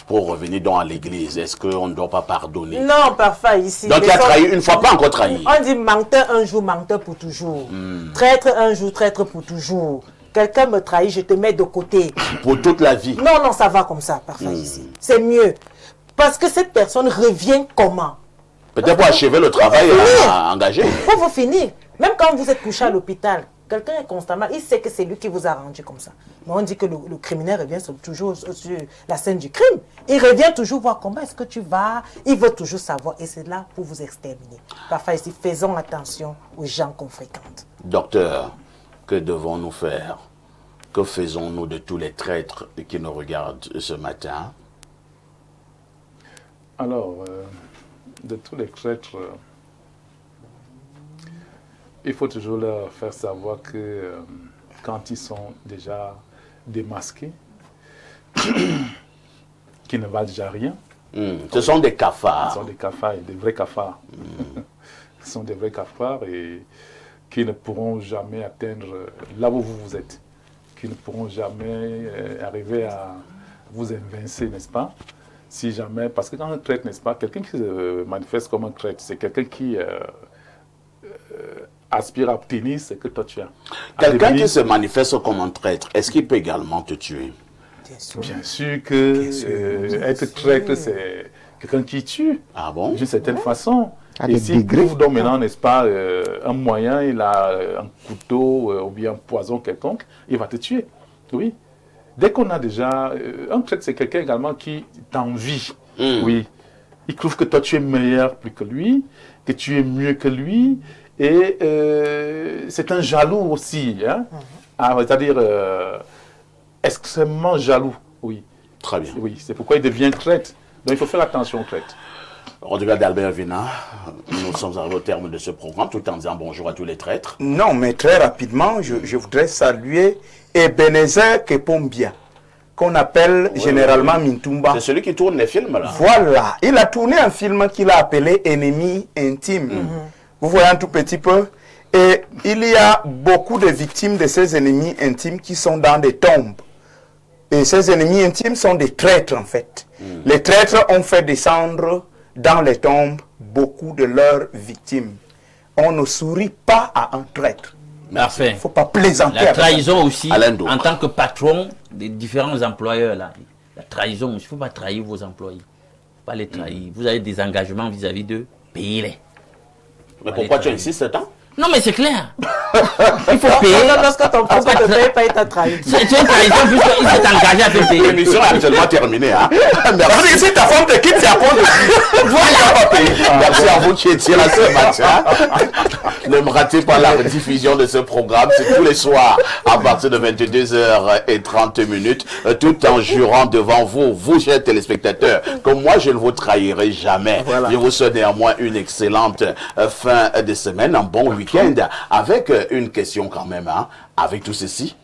pour revenir donc à l'église, est-ce qu'on ne doit pas pardonner? Non, parfait, ici. Donc il a trahi une fois, pas encore trahi. On dit menteur un jour, menteur pour toujours. Traître un jour, traître pour toujours. Quelqu'un me trahit, je te mets de côté. Pour toute la vie. Non, non, ça va comme ça, parfait ici. C'est mieux. Parce que cette personne revient comment? Peut-être pour achever le travail engagé. Pour vous finir. Même quand vous êtes couché à l'hôpital, Quelqu'un est constamment, il sait que c'est lui qui vous a rendu comme ça. Mais on dit que le criminel revient toujours sur la scène du crime. Il revient toujours voir comment est-ce que tu vas. Il veut toujours savoir. Et c'est là pour vous exterminer. Parfois ici, faisons attention aux gens qu'on fréquente. Docteur, que devons-nous faire? Que faisons-nous de tous les traîtres qui nous regardent ce matin? Alors, de tous les traîtres, il faut toujours leur faire savoir que quand ils sont déjà démasqués, qu'ils ne valent déjà rien. Ce sont des cafards. Ce sont des cafards, des vrais cafards. Ce sont des vrais cafards et qui ne pourront jamais atteindre là où vous êtes. Qui ne pourront jamais arriver à vous évincer, n'est-ce pas? Si jamais, parce que quand un traître, n'est-ce pas, quelqu'un qui se manifeste comme un traître, c'est quelqu'un qui aspire à obtenir ce que toi tu as. Quelqu'un qui se manifeste comme un traître, est-ce qu'il peut également te tuer? Bien sûr que être traître, c'est quelqu'un qui tue. Ah bon? D'une certaine façon. À Et des s'il degrés. trouve donc maintenant, n'est-ce pas, un moyen, il a un couteau ou bien un poison quelconque, il va te tuer. Oui. Dès qu'on a déjà... un traître, c'est quelqu'un également qui t'envie. Oui. Il trouve que toi, tu es meilleur plus que lui, que tu es mieux que lui. Et c'est un jaloux aussi. Hein? C'est-à-dire extrêmement jaloux. Oui. Très bien. Oui, c'est pourquoi il devient traître. Donc il faut faire attention au traître. Rodrigue Adalbert Vina, nous sommes arrivés au terme de ce programme, tout en disant bonjour à tous les traîtres. Non, mais très rapidement, je voudrais saluer Ebenezer Kepombia, qu'on appelle généralement Mintumba. C'est celui qui tourne les films, là. Voilà. Il a tourné un film qu'il a appelé Ennemi intime. Vous voyez un tout petit peu. Et il y a beaucoup de victimes de ces ennemis intimes qui sont dans des tombes. Et ces ennemis intimes sont des traîtres, en fait. Les traîtres ont fait descendre dans les tombes beaucoup de leurs victimes. On ne sourit pas à un traître. Parfait. Il ne faut pas plaisanter. La trahison aussi, Alain Douk. en tant que patron des différents employeurs, là, la trahison, il ne faut pas trahir vos employés. Pas les trahir. Vous avez des engagements vis-à-vis d'eux, payez-les. Mais pourquoi tu insistes tant? Non, mais c'est clair. Il faut payer. Lorsque ton propre ne paye pas, il t'a trahi. C'est une trahison puisqu'il s'est engagé à te payer. L'émission est actuellement terminée. Hein? Merci. Si ta femme te quitte, c'est à cause de lui. Voilà. Merci à vous qui étiez là ce matin. Ne me ratez pas la rediffusion de ce programme. C'est tous les soirs à partir de 22h30, tout en jurant devant vous, vous chers téléspectateurs, que moi je ne vous trahirai jamais. Voilà. Je vous souhaite néanmoins une excellente fin de semaine, un bon week-end, avec une question quand même, hein, avec tout ceci.